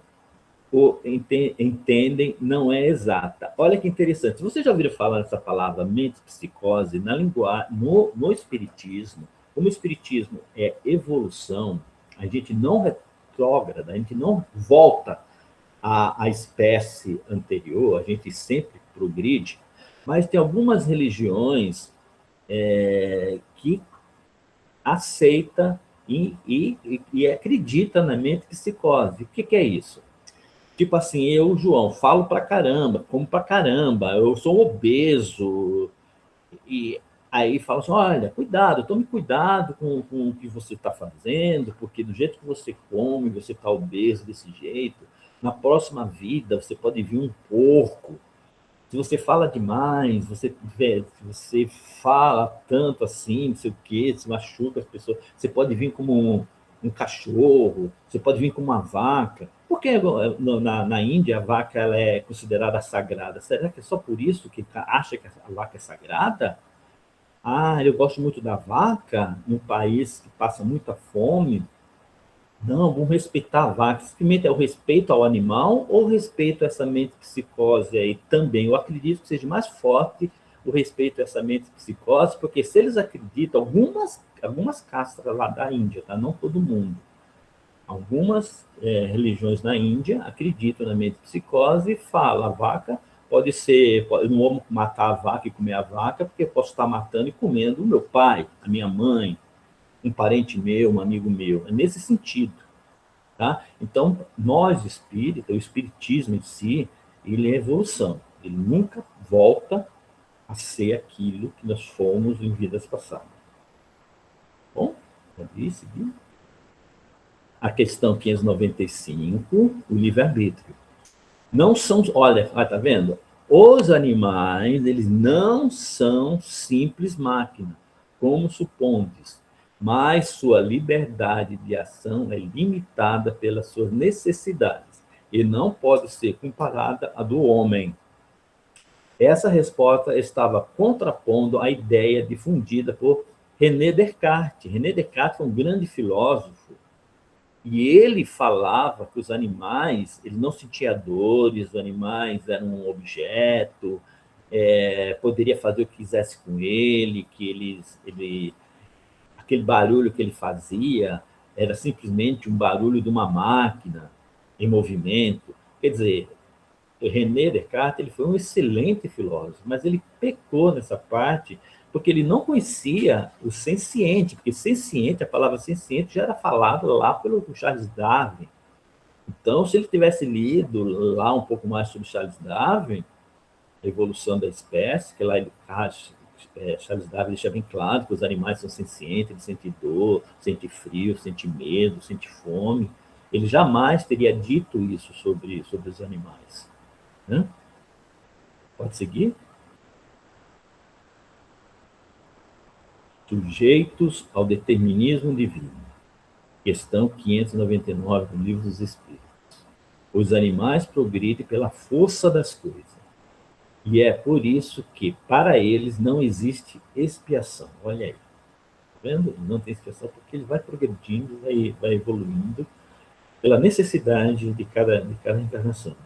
o entendem, não é exata. Olha que interessante. Vocês já ouviram falar dessa palavra metapsicose na linguagem, no espiritismo? Como o espiritismo é evolução, a gente não retrógrada, a gente não volta à espécie anterior, a gente sempre progride, mas tem algumas religiões que aceita e acredita na metapsicose. O que é isso? Tipo assim, eu, João, falo pra caramba, como pra caramba, eu sou obeso, e aí fala assim, olha, cuidado, tome cuidado com o que você está fazendo, porque do jeito que você come, você está obeso desse jeito, na próxima vida você pode vir um porco. Se você fala demais, você fala tanto assim, não sei o quê, se machuca as pessoas, você pode vir como um cachorro, você pode vir como uma vaca. Por que na Índia a vaca ela é considerada sagrada? Será que é só por isso que acha que a vaca é sagrada? Ah, eu gosto muito da vaca, num país que passa muita fome. Não, vamos respeitar a vaca. Simplesmente é o respeito ao animal ou o respeito a essa metapsicose aí também? Eu acredito que seja mais forte o respeito a essa metapsicose, porque se eles acreditam, algumas castas lá da Índia, tá? Não todo mundo, algumas religiões na Índia acreditam na metapsicose e falam, a vaca eu não vou matar a vaca e comer a vaca, porque eu posso estar matando e comendo o meu pai, a minha mãe, um parente meu, um amigo meu. É nesse sentido. Tá? Então, nós espíritas, o espiritismo em si, ele é evolução. Ele nunca volta a ser aquilo que nós fomos em vidas passadas. Bom, pode seguir. A questão 595, o livre-arbítrio. Não são, olha, tá vendo? Os animais, eles não são simples máquinas, como supondes, mas sua liberdade de ação é limitada pelas suas necessidades e não pode ser comparada à do homem. Essa resposta estava contrapondo a ideia difundida por René Descartes. René Descartes foi um grande filósofo e ele falava que os animais, ele não sentia dores, os animais eram um objeto, poderia fazer o que quisesse com ele, que aquele barulho que ele fazia era simplesmente um barulho de uma máquina em movimento. Quer dizer, René Descartes ele foi um excelente filósofo, mas ele pecou nessa parte porque ele não conhecia o senciente, porque senciente, a palavra senciente já era falada lá pelo Charles Darwin. Então, se ele tivesse lido lá um pouco mais sobre Charles Darwin, a evolução da espécie, que lá ele Charles Darwin deixa bem claro que os animais são sencientes, eles sentem dor, sentem frio, sentem medo, sentem fome. Ele jamais teria dito isso sobre os animais. Né? Pode seguir? Sujeitos ao determinismo divino. Questão 599 do Livro dos Espíritos. Os animais progridem pela força das coisas. E é por isso que, para eles, não existe expiação. Olha aí. Tá vendo? Não tem expiação porque ele vai progredindo, vai evoluindo pela necessidade de cada encarnação.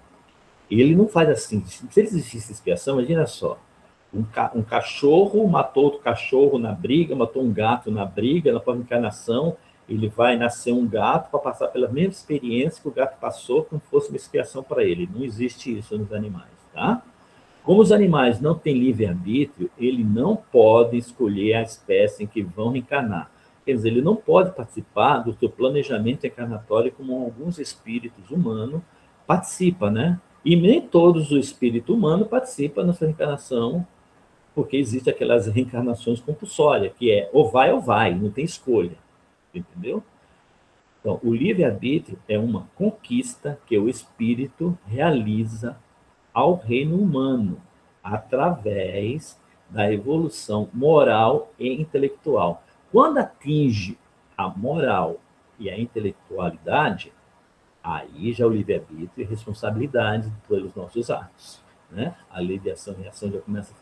E ele não faz assim. Se existisse expiação, imagina só. Um cachorro matou outro cachorro na briga, matou um gato na briga, na própria encarnação, Ele vai nascer um gato para passar pela mesma experiência que o gato passou, como fosse uma expiação para ele. Não existe isso nos animais, tá? Como os animais não têm livre-arbítrio, ele não pode escolher a espécie em que vão reencarnar. Quer dizer, ele não pode participar do seu planejamento encarnatório como alguns espíritos humanos participam, né? E nem todos os espíritos humanos participam nessa reencarnação, porque existem aquelas reencarnações compulsórias, que é ou vai, não tem escolha, entendeu? Então, o livre-arbítrio é uma conquista que o espírito realiza ao reino humano, através da evolução moral e intelectual. Quando atinge a moral e a intelectualidade, aí já o livre-arbítrio e responsabilidade pelos nossos atos, né? A lei de ação e reação já começa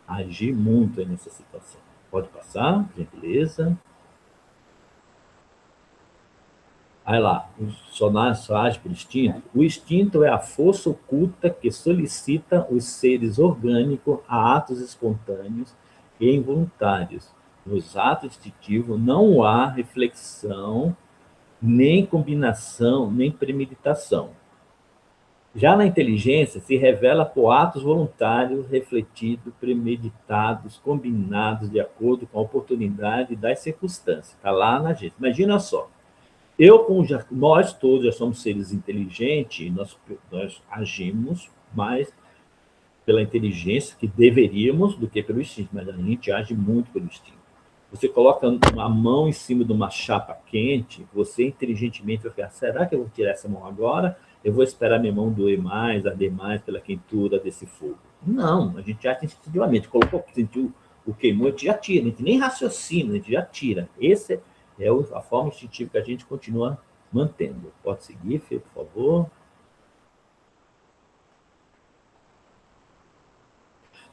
a agir muito nessa situação. Pode passar, gentileza. Aí lá, o sonar só age por instinto. O instinto é a força oculta que solicita os seres orgânicos a atos espontâneos e involuntários. Nos atos instintivos não há reflexão, nem combinação, nem premeditação. Já na inteligência, se revela por atos voluntários, refletidos, premeditados, combinados de acordo com a oportunidade das circunstâncias. Está lá na gente. Imagina só. Nós todos já somos seres inteligentes, nós agimos mais pela inteligência que deveríamos do que pelo instinto, mas a gente age muito pelo instinto. Você coloca uma mão em cima de uma chapa quente, você inteligentemente vai falar, será que eu vou tirar essa mão agora? Eu vou esperar minha mão doer mais, arder mais pela quentura desse fogo. Não, a gente age instintivamente. Colocou, sentiu o queimou, a gente já tira, a gente nem raciocina, a gente já tira. Esse é a forma instintiva que a gente continua mantendo. Pode seguir, Fê, por favor.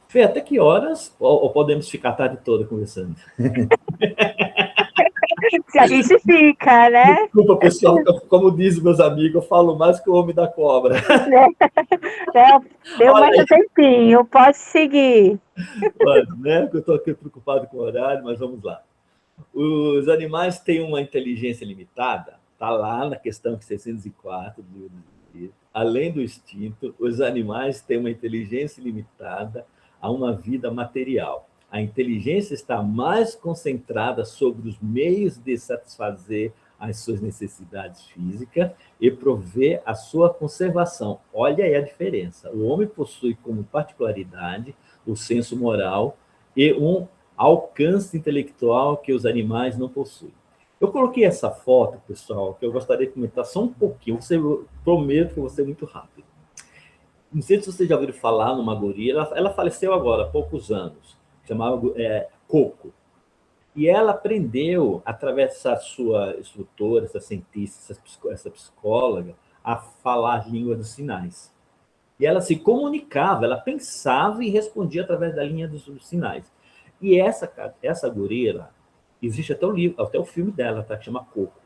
Fê, até que horas? Ou podemos ficar a tarde toda conversando? Se a gente fica, né? Desculpa, pessoal, como dizem meus amigos, eu falo mais que o homem da cobra. Deu mais um tempinho, pode seguir. Pode, né? Eu estou aqui preocupado com o horário, mas vamos lá. Os animais têm uma inteligência limitada, está lá na questão 604 do livro dos Espíritos. Além do instinto, os animais têm uma inteligência limitada a uma vida material. A inteligência está mais concentrada sobre os meios de satisfazer as suas necessidades físicas e prover a sua conservação. Olha aí a diferença. O homem possui como particularidade o senso moral e um alcance intelectual que os animais não possuem. Eu coloquei essa foto, pessoal, que eu gostaria de comentar só um pouquinho. Eu prometo que eu vou ser muito rápido. Não sei se vocês já ouviram falar numa gorila. Ela faleceu agora, há poucos anos. Chamava Coco. E ela aprendeu, através dessa sua instrutora, essa cientista, essa psicóloga, a falar a língua dos sinais. E ela se comunicava, ela pensava e respondia através da linha dos sinais. E essa gorila, existe até o livro, até o filme dela, tá, que chama Coco.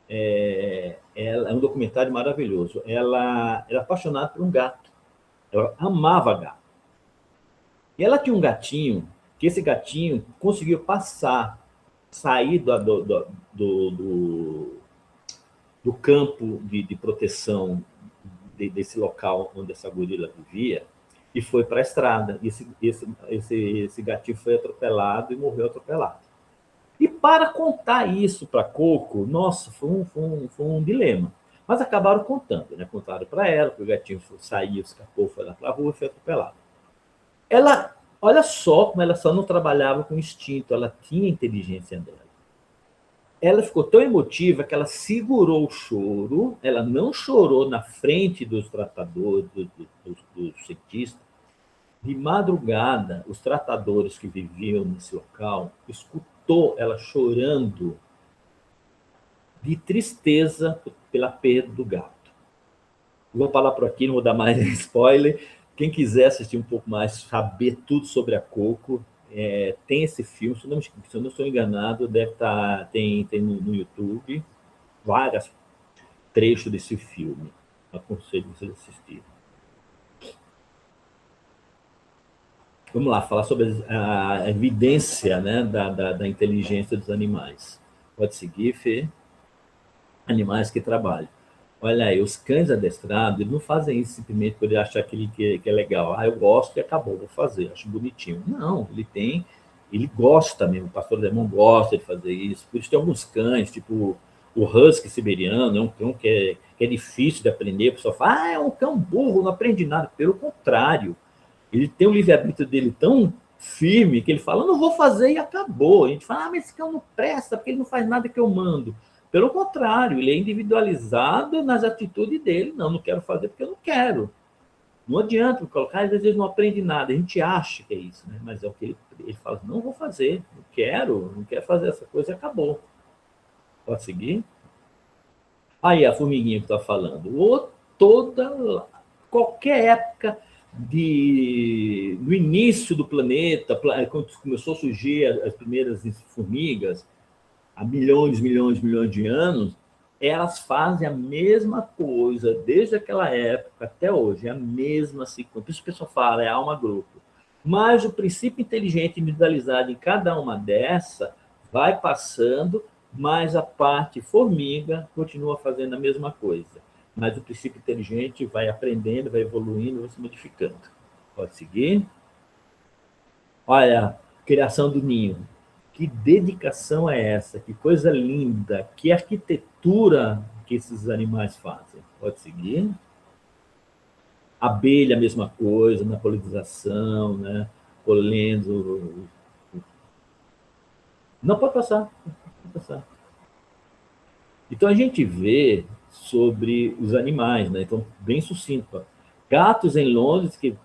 É um documentário maravilhoso. Ela era apaixonada por um gato. Ela amava gato. E ela tinha um gatinho, que esse gatinho conseguiu sair do campo de proteção desse local onde essa gorila vivia, e foi para a estrada. Esse gatinho foi atropelado e morreu atropelado. E para contar isso para Coco, nossa, foi um dilema. Mas acabaram contando, né? Contaram para ela que o gatinho saiu, escapou, foi lá para a rua e foi atropelado. Ela, olha só como ela só não trabalhava com instinto, ela tinha a inteligência dela. Ela ficou tão emotiva que ela segurou o choro, ela não chorou na frente dos tratadores, dos cientistas. De madrugada, os tratadores que viviam nesse local escutou ela chorando de tristeza pela perda do gato. Vou falar por aqui, não vou dar mais spoiler. Quem quiser assistir um pouco mais, saber tudo sobre a Coco, tem esse filme, se eu não estou enganado, deve estar, tem no YouTube vários trechos desse filme. Aconselho vocês a assistirem. Vamos lá, falar sobre a evidência, né, da inteligência dos animais. Pode seguir, Fê. Animais que trabalham. Olha aí, os cães adestrados, eles não fazem isso simplesmente por ele achar que é legal. Eu gosto e acabou, vou fazer, acho bonitinho. Não, ele gosta mesmo, o pastor alemão gosta de fazer isso. Por isso tem alguns cães, tipo o husky siberiano, é um cão que é difícil de aprender. A pessoa fala, é um cão burro, não aprende nada. Pelo contrário, ele tem o livre-arbítrio dele tão firme que ele fala, não vou fazer e acabou. A gente fala, mas esse cão não presta porque ele não faz nada que eu mando. Pelo contrário, ele é individualizado nas atitudes dele. Não quero fazer porque eu não quero. Não adianta colocar, às vezes ele não aprende nada. A gente acha que é isso, né? Mas é o que ele fala, não vou fazer, não quero fazer essa coisa e acabou. Pode seguir? Aí a formiguinha que está falando. Qualquer época no início do planeta, quando começou a surgir as primeiras formigas, há milhões de anos, elas fazem a mesma coisa, desde aquela época até hoje, é a mesma sequência. Por isso o pessoal fala, é alma-grupo. Mas o princípio inteligente individualizado em cada uma dessa vai passando, mas a parte formiga continua fazendo a mesma coisa. Mas o princípio inteligente vai aprendendo, vai evoluindo, vai se modificando. Pode seguir? Olha, criação do ninho. Que dedicação é essa? Que coisa linda! Que arquitetura que esses animais fazem. Pode seguir? Abelha, a mesma coisa, na polinização, né? Colhendo. Não, pode passar. Pode passar. Então, a gente vê sobre os animais, né? Então, bem sucinto. Gatos em Londres que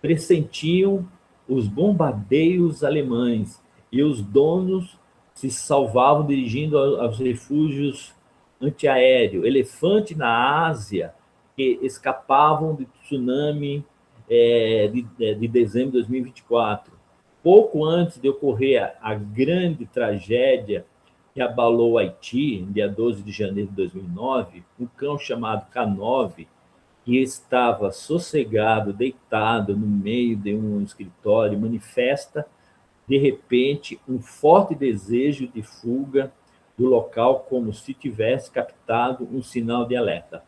pressentiam os bombardeios alemães e os donos se salvavam dirigindo aos refúgios antiaéreos. Elefante na Ásia que escapavam do tsunami de dezembro de 2024. Pouco antes de ocorrer a grande tragédia que abalou o Haiti, dia 12 de janeiro de 2009, um cão chamado K9, que estava sossegado, deitado no meio de um escritório, manifesta, de repente, um forte desejo de fuga do local, como se tivesse captado um sinal de alerta.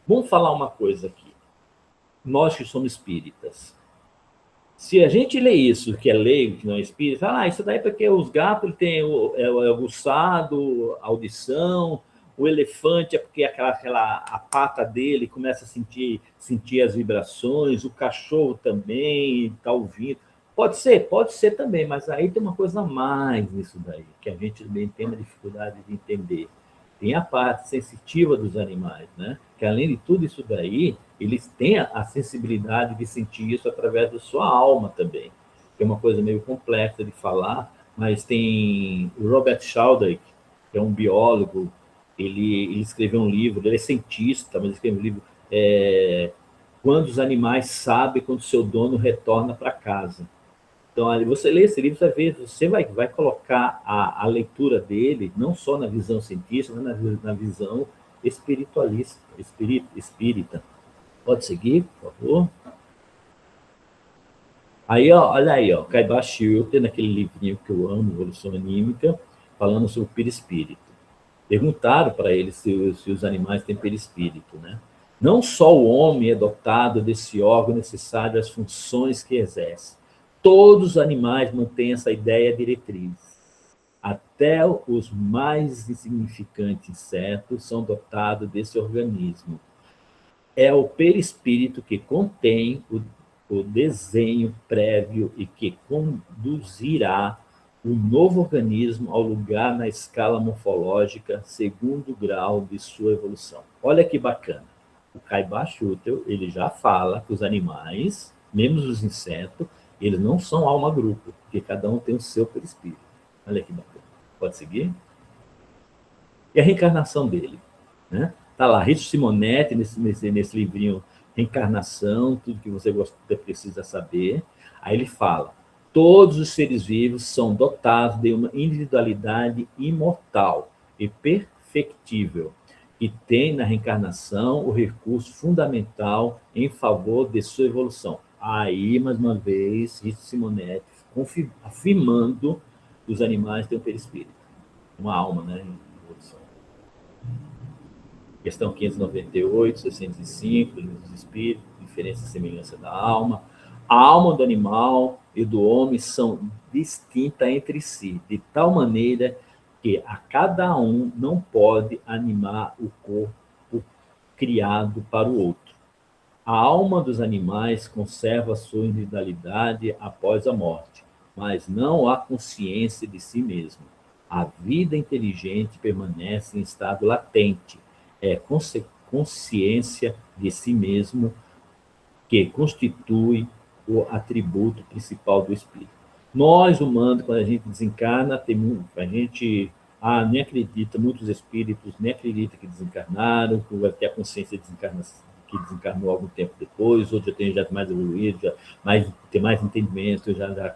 Vamos falar uma coisa aqui. Nós que somos espíritas, se a gente lê isso, que é leigo, que não é espírita, fala, isso daí é porque os gatos ele têm o aguçado, a audição, o elefante é porque a pata dele começa a sentir as vibrações, o cachorro também está ouvindo. Pode ser também, mas aí tem uma coisa a mais nisso daí, que a gente também tem uma dificuldade de entender. Tem a parte sensitiva dos animais, né? Que além de tudo isso daí, eles têm a sensibilidade de sentir isso através da sua alma também, que é uma coisa meio complexa de falar, mas tem o Robert Sheldrake, que é um biólogo, ele escreveu um livro, ele é cientista, mas escreveu um livro, Quando os Animais Sabem Quando Seu Dono Retorna para Casa. Então, ali você lê esse livro, você vai colocar a leitura dele, não só na visão científica, mas na visão espiritualista, espírita. Pode seguir, por favor? Aí, olha aí, Kaiba Schulter, naquele livrinho que eu amo, Evolução Anímica, falando sobre o perispírito. Perguntaram para ele se os animais têm perispírito, né? Não só o homem é dotado desse órgão necessário às funções que exerce. Todos os animais mantêm essa ideia diretriz. Até os mais insignificantes insetos são dotados desse organismo. É o perispírito que contém o desenho prévio e que conduzirá o novo organismo ao lugar na escala morfológica segundo o grau de sua evolução. Olha que bacana. O Kaiba Schulter, ele já fala que os animais, mesmo os insetos, eles não são alma-grupo, porque cada um tem o seu perispírito. Olha que bacana. Pode seguir? E a reencarnação dele, né? Está lá, Rito Simonetti, nesse livrinho Reencarnação, tudo que você precisa saber. Aí ele fala, todos os seres vivos são dotados de uma individualidade imortal e perfectível, que tem na reencarnação o recurso fundamental em favor de sua evolução. Aí, mais uma vez, Rito Simonetti afirmando que os animais têm um perispírito. uma alma, né, em evolução. Questão 598, 605, livro dos Espíritos, diferença e semelhança da alma. A alma do animal e do homem são distintas entre si, de tal maneira que a cada um não pode animar o corpo criado para o outro. A alma dos animais conserva sua individualidade após a morte, mas não há consciência de si mesmo. A vida inteligente permanece em estado latente, é consciência de si mesmo que constitui o atributo principal do espírito. Nós, humanos, quando a gente desencarna, a gente nem acredita, muitos espíritos nem acreditam que desencarnaram, que vai ter a consciência de que desencarnou algum tempo depois, outros já mais evoluído, tem mais entendimento, já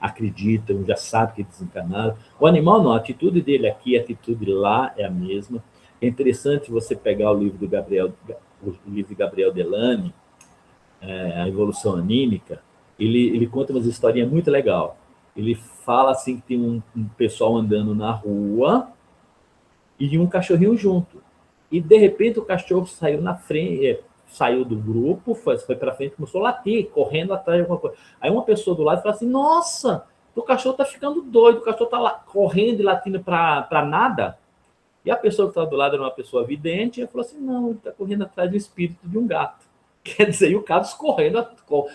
acreditam, já sabem que desencarnaram. O animal não, a atitude dele aqui, a atitude lá é a mesma. É interessante você pegar o livro de Gabriel Delany, A Evolução Anímica. Ele conta umas historinhas muito legais. Ele fala assim que tem um pessoal andando na rua e um cachorrinho junto. E, de repente, o cachorro saiu na frente, saiu do grupo, foi para frente, começou a latir, correndo atrás de alguma coisa. Aí uma pessoa do lado fala assim, nossa, o cachorro está ficando doido, o cachorro está correndo e latindo para nada. E a pessoa que estava do lado era uma pessoa vidente, e falou assim, não, ele está correndo atrás do espírito de um gato. Quer dizer, e o gato correndo,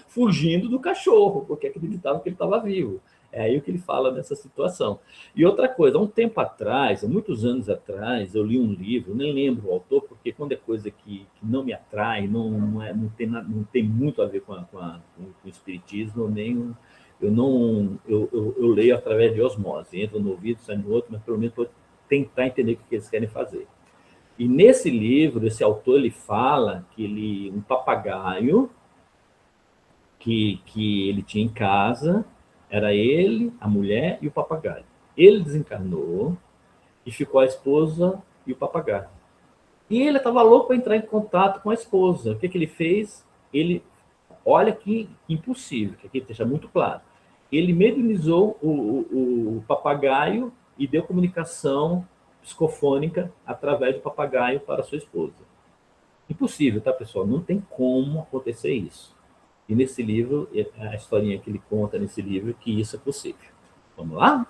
fugindo do cachorro, porque acreditava que ele estava vivo. É aí o que ele fala nessa situação. E outra coisa, há um tempo atrás, há muitos anos atrás, eu li um livro, nem lembro o autor, porque quando é coisa que não me atrai, não tem muito a ver com o espiritismo, eu leio através de osmose, entra no ouvido, sai no outro, mas pelo menos para tentar entender o que eles querem fazer. E nesse livro, esse autor ele fala que um papagaio que ele tinha em casa, era ele, a mulher e o papagaio. Ele desencarnou e ficou a esposa e o papagaio. E ele estava louco para entrar em contato com a esposa. O que ele fez? Olha que impossível, que aqui deixa muito claro. Ele mediunizou o papagaio e deu comunicação psicofônica através do papagaio para sua esposa. Impossível, tá, pessoal? Não tem como acontecer isso. E nesse livro, a historinha que ele conta nesse livro, que isso é possível. Vamos lá?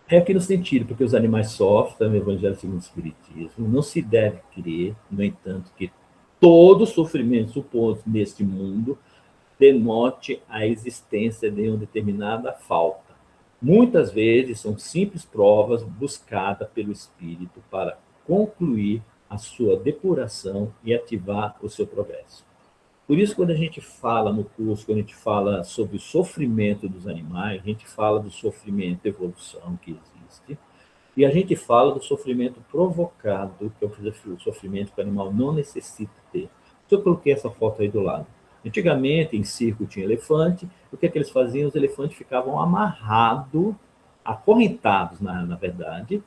É aqui no sentido, porque os animais sofrem, no Evangelho segundo o Espiritismo, não se deve crer, no entanto, que todo sofrimento suposto neste mundo denote a existência de uma determinada falta. Muitas vezes são simples provas buscadas pelo espírito para concluir a sua depuração e ativar o seu progresso. Por isso, quando a gente fala no curso, quando a gente fala sobre o sofrimento dos animais, a gente fala do sofrimento e evolução que existe, e a gente fala do sofrimento provocado, que é o sofrimento que o animal não necessita ter. Eu coloquei essa foto aí do lado. Antigamente, em circo tinha elefante, o que é que eles faziam? Os elefantes ficavam amarrados, acorrentados, na verdade,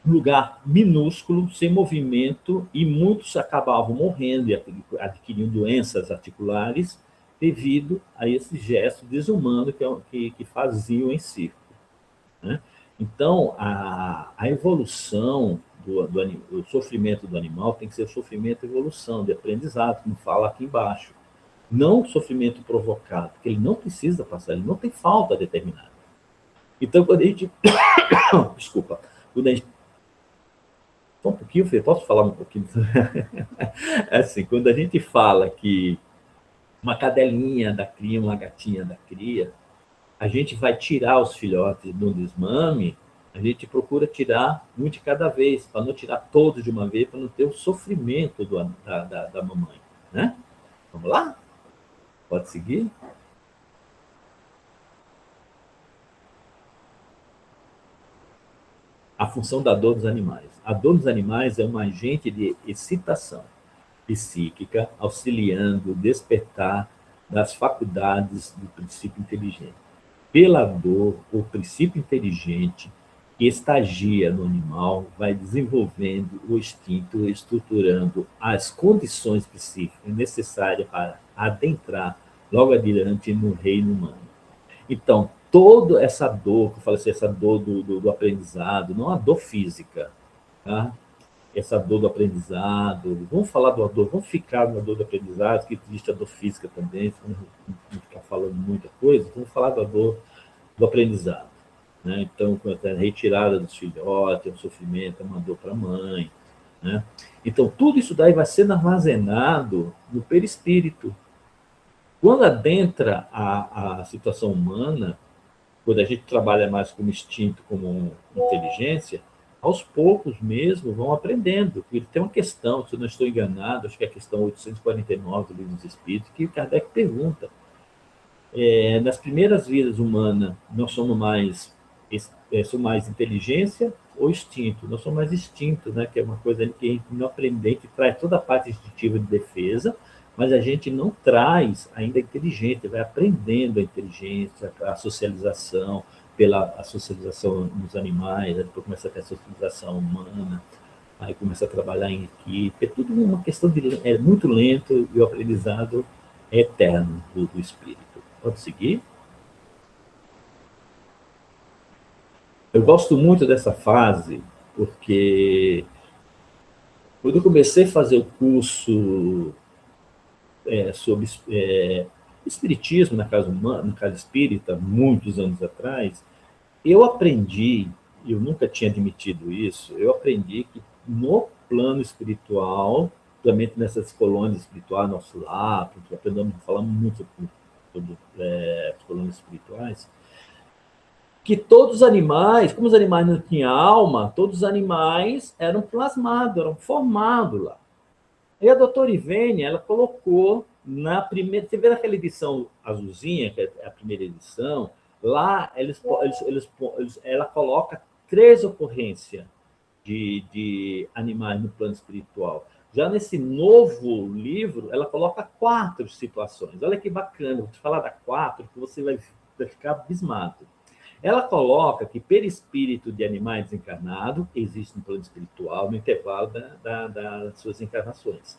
um lugar minúsculo, sem movimento, e muitos acabavam morrendo e adquirindo doenças articulares devido a esse gesto desumano que faziam em circo, né? Então, a evolução do sofrimento do animal tem que ser sofrimento e evolução, de aprendizado, como fala aqui embaixo. Não sofrimento provocado, porque ele não precisa passar, ele não tem falta determinada. Então, quando a gente... Desculpa. Quando a gente... Só um pouquinho, Fê, posso falar um pouquinho? Assim, quando a gente fala que uma cadelinha da cria, uma gatinha da cria, a gente vai tirar os filhotes do desmame, a gente procura tirar um de cada vez, para não tirar todos de uma vez, para não ter o sofrimento da mamãe, né? Vamos lá? Pode seguir? A função da dor dos animais. A dor dos animais é um agente de excitação psíquica, auxiliando o despertar das faculdades do princípio inteligente. Pela dor, o princípio inteligente que estagia no animal vai desenvolvendo o instinto, estruturando as condições psíquicas necessárias para adentrar logo adiante no reino humano. Então, toda essa dor, que eu falo assim, essa dor do aprendizado, não a dor física, tá? Essa dor do aprendizado, vamos falar da dor, vamos ficar na dor do aprendizado, que existe a dor física também, não ficar falando muita coisa, vamos falar da dor do aprendizado, né? Então, a retirada dos filhotes, o sofrimento, uma dor para a mãe, né? Então, tudo isso daí vai sendo armazenado no perispírito. Quando adentra a situação humana, quando a gente trabalha mais como instinto, como inteligência, aos poucos mesmo vão aprendendo. Ele tem uma questão, se eu não estou enganado, acho que é a questão 849 do Livro dos Espíritos, que Kardec pergunta. Nas primeiras vidas humanas, nós somos mais inteligência ou instinto? Nós somos mais instinto, né? Que é uma coisa que a gente não aprende, que traz toda a parte instintiva de defesa, mas a gente não traz ainda a inteligência, vai aprendendo a inteligência, a socialização, pela socialização nos animais, depois começa a ter a socialização humana, aí começa a trabalhar em equipe, é tudo uma questão é muito lento e o aprendizado é eterno do espírito. Pode seguir? Eu gosto muito dessa fase, porque quando eu comecei a fazer o curso sobre espiritismo na casa humana, na casa espírita, muitos anos atrás, eu aprendi, eu nunca tinha admitido isso, eu aprendi que no plano espiritual, também nessas colônias espirituais, nosso lar, falamos muito sobre as colônias espirituais, que todos os animais, como os animais não tinham alma, todos os animais eram plasmados, eram formados lá. E a doutora Ivênia, ela colocou na primeira... Você vê naquela edição azulzinha, que é a primeira edição, lá ela coloca 3 ocorrências de animais no plano espiritual. Já nesse novo livro, ela coloca 4 situações. Olha que bacana, vou te falar da 4, que você vai ficar abismado. Ela coloca que perispírito de animais desencarnados existe no plano espiritual no intervalo das suas encarnações.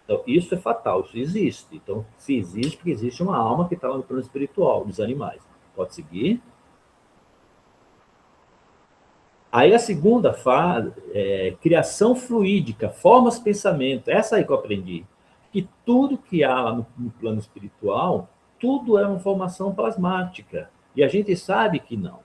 Então, isso é fatal, isso existe. Então, se existe, porque existe uma alma que está lá no plano espiritual dos animais. Pode seguir? Aí a segunda fase é criação fluídica, formas pensamento. Essa aí que eu aprendi. Que tudo que há lá no plano espiritual, tudo é uma formação plasmática. E a gente sabe que não.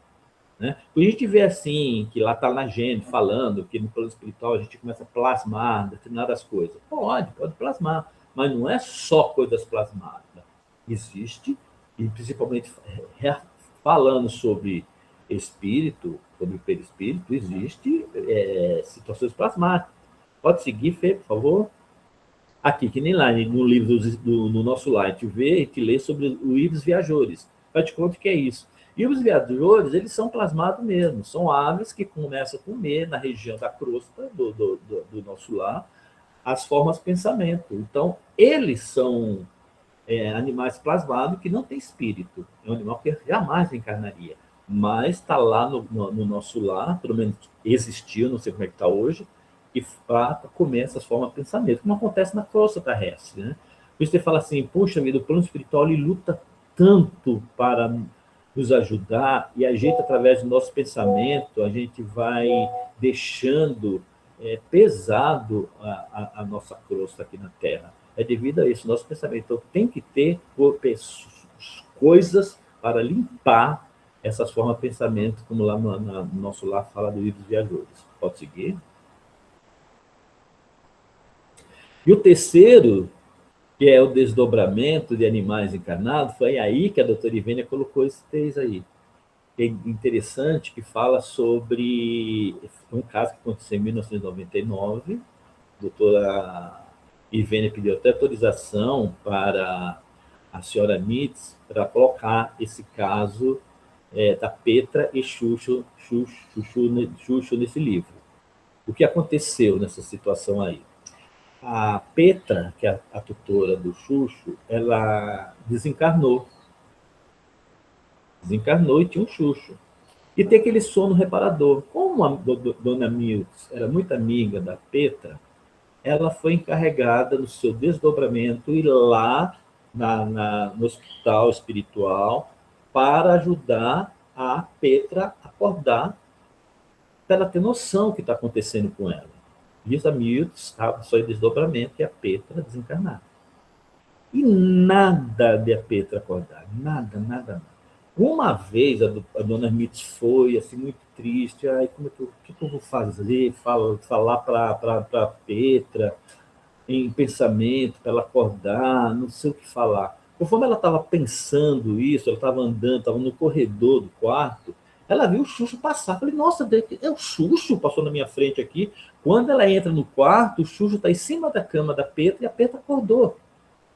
Né? Quando a gente vê assim, que lá está na gente falando que no plano espiritual a gente começa a plasmar determinadas coisas. Pode plasmar, mas não é só coisas plasmadas. Existe, e principalmente falando sobre espírito, sobre perispírito, existe situações plasmáticas. Pode seguir, Fê, por favor? Aqui, que nem lá no livro no nosso lar, a gente vê, a gente lê sobre os livros viajores. Faz de conta que é isso. E os viajores, eles são plasmados mesmo. São aves que começam a comer na região da crosta do nosso lar as formas de pensamento. Então, eles são animais plasmados que não têm espírito. É um animal que jamais encarnaria. Mas está lá no nosso lar, pelo menos existiu, não sei como é que está hoje, e para comer essas formas de pensamento, como acontece na crosta terrestre. Né? Por isso você fala assim, puxa vida, o plano espiritual ele luta tanto para nos ajudar, e a gente, através do nosso pensamento, a gente vai deixando pesado a nossa crosta aqui na Terra. É devido a isso, nosso pensamento. Então, tem que ter coisas para limpar essas formas de pensamento, como lá no nosso lar fala do livro dos viajores. Pode seguir? E o terceiro, que é o desdobramento de animais encarnados, foi aí que a doutora Ivênia colocou esses 3 aí. É interessante, que fala sobre um caso que aconteceu em 1999, a doutora Ivênia pediu até autorização para a senhora Mitz para colocar esse caso da Petra e Xuxo nesse livro. O que aconteceu nessa situação aí? A Petra, que é a tutora do Xuxo, ela desencarnou e tinha um Xuxo. E tem aquele sono reparador. Como a dona Miltz era muito amiga da Petra, ela foi encarregada do seu desdobramento ir lá no hospital espiritual para ajudar a Petra a acordar, para ela ter noção do que está acontecendo com ela. Diz a Milton, estava só em desdobramento, e a Petra desencarnar. E nada de a Petra acordar, nada, nada, nada. Uma vez a dona Mitz foi assim, muito triste. Ai, o que eu vou fazer? Falar para Petra em pensamento, para ela acordar, não sei o que falar. Conforme ela estava pensando isso, ela estava andando, estava no corredor do quarto, ela viu o Xuxo passar. Falei, nossa, é o Xuxo, passou na minha frente aqui. Quando ela entra no quarto, o Xuxo está em cima da cama da Petra e a Petra acordou.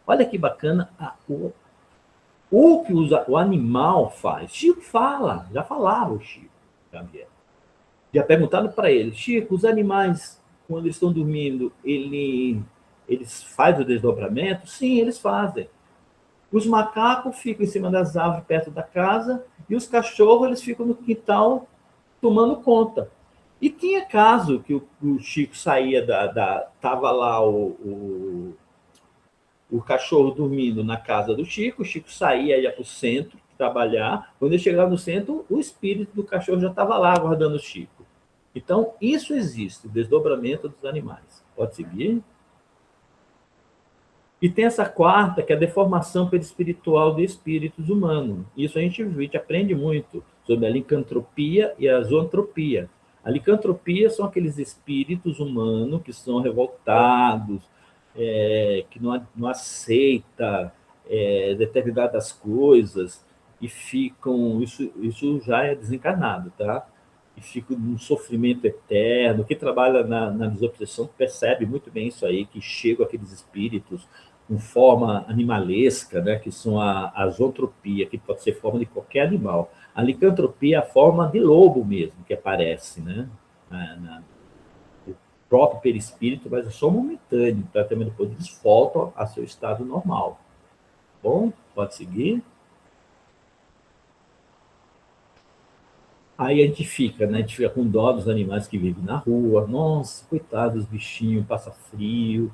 Olha que bacana o que o animal faz. Chico fala, já falava o Chico Xavier. Já perguntaram para ele, Chico, os animais, quando eles estão dormindo, eles fazem o desdobramento? Sim, eles fazem. Os macacos ficam em cima das árvores perto da casa e os cachorros eles ficam no quintal tomando conta. E tinha caso que o Chico saía tava lá o cachorro dormindo na casa do Chico, o Chico saía, ia para o centro trabalhar. Quando ele chegava no centro, o espírito do cachorro já estava lá aguardando o Chico. Então, isso existe, o desdobramento dos animais. Pode seguir? E tem essa quarta, que é a deformação perispiritual de espíritos humanos. Isso a gente aprende muito sobre a licantropia e a zoantropia. A licantropia são aqueles espíritos humanos que são revoltados, que não aceita determinadas coisas e ficam... Isso já é desencarnado, tá? E fica num sofrimento eterno. Quem trabalha na desobsessão percebe muito bem isso aí, que chegam aqueles espíritos com forma animalesca, né, que são a zoantropia, que pode ser forma de qualquer animal. A licantropia é a forma de lobo mesmo, que aparece, né, o próprio perispírito, mas é só momentâneo, o tratamento depois eles voltam ao seu estado normal. Bom, pode seguir. Aí a gente fica, né? A gente fica com dó dos animais que vivem na rua. Nossa, coitados dos bichinhos, passa frio.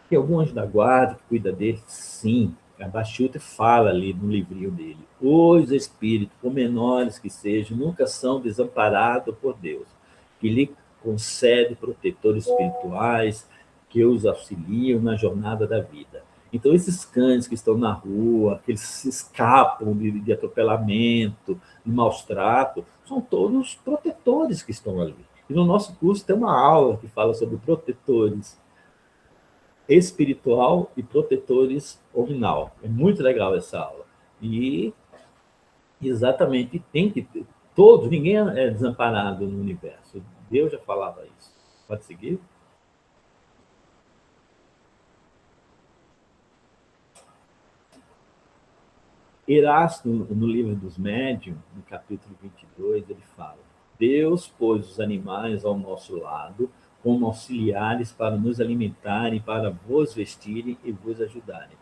Tem algum anjo da guarda que cuida deles? Sim. A Bachuta fala ali no livrinho dele. Os espíritos, por menores que sejam, nunca são desamparados por Deus, que lhe concede protetores espirituais que os auxiliam na jornada da vida. Então, esses cães que estão na rua, que eles se escapam de atropelamento, de maus tratos, são todos protetores que estão ali. E no nosso curso tem uma aula que fala sobre protetores espiritual e protetores nominal. É muito legal essa aula. E exatamente tem que ter. Todos, ninguém é desamparado no universo. Deus já falava isso. Pode seguir? Erasto, no livro dos Médiuns, no capítulo 22, ele fala: Deus pôs os animais ao nosso lado como auxiliares para nos alimentarem, para vos vestirem e vos ajudarem.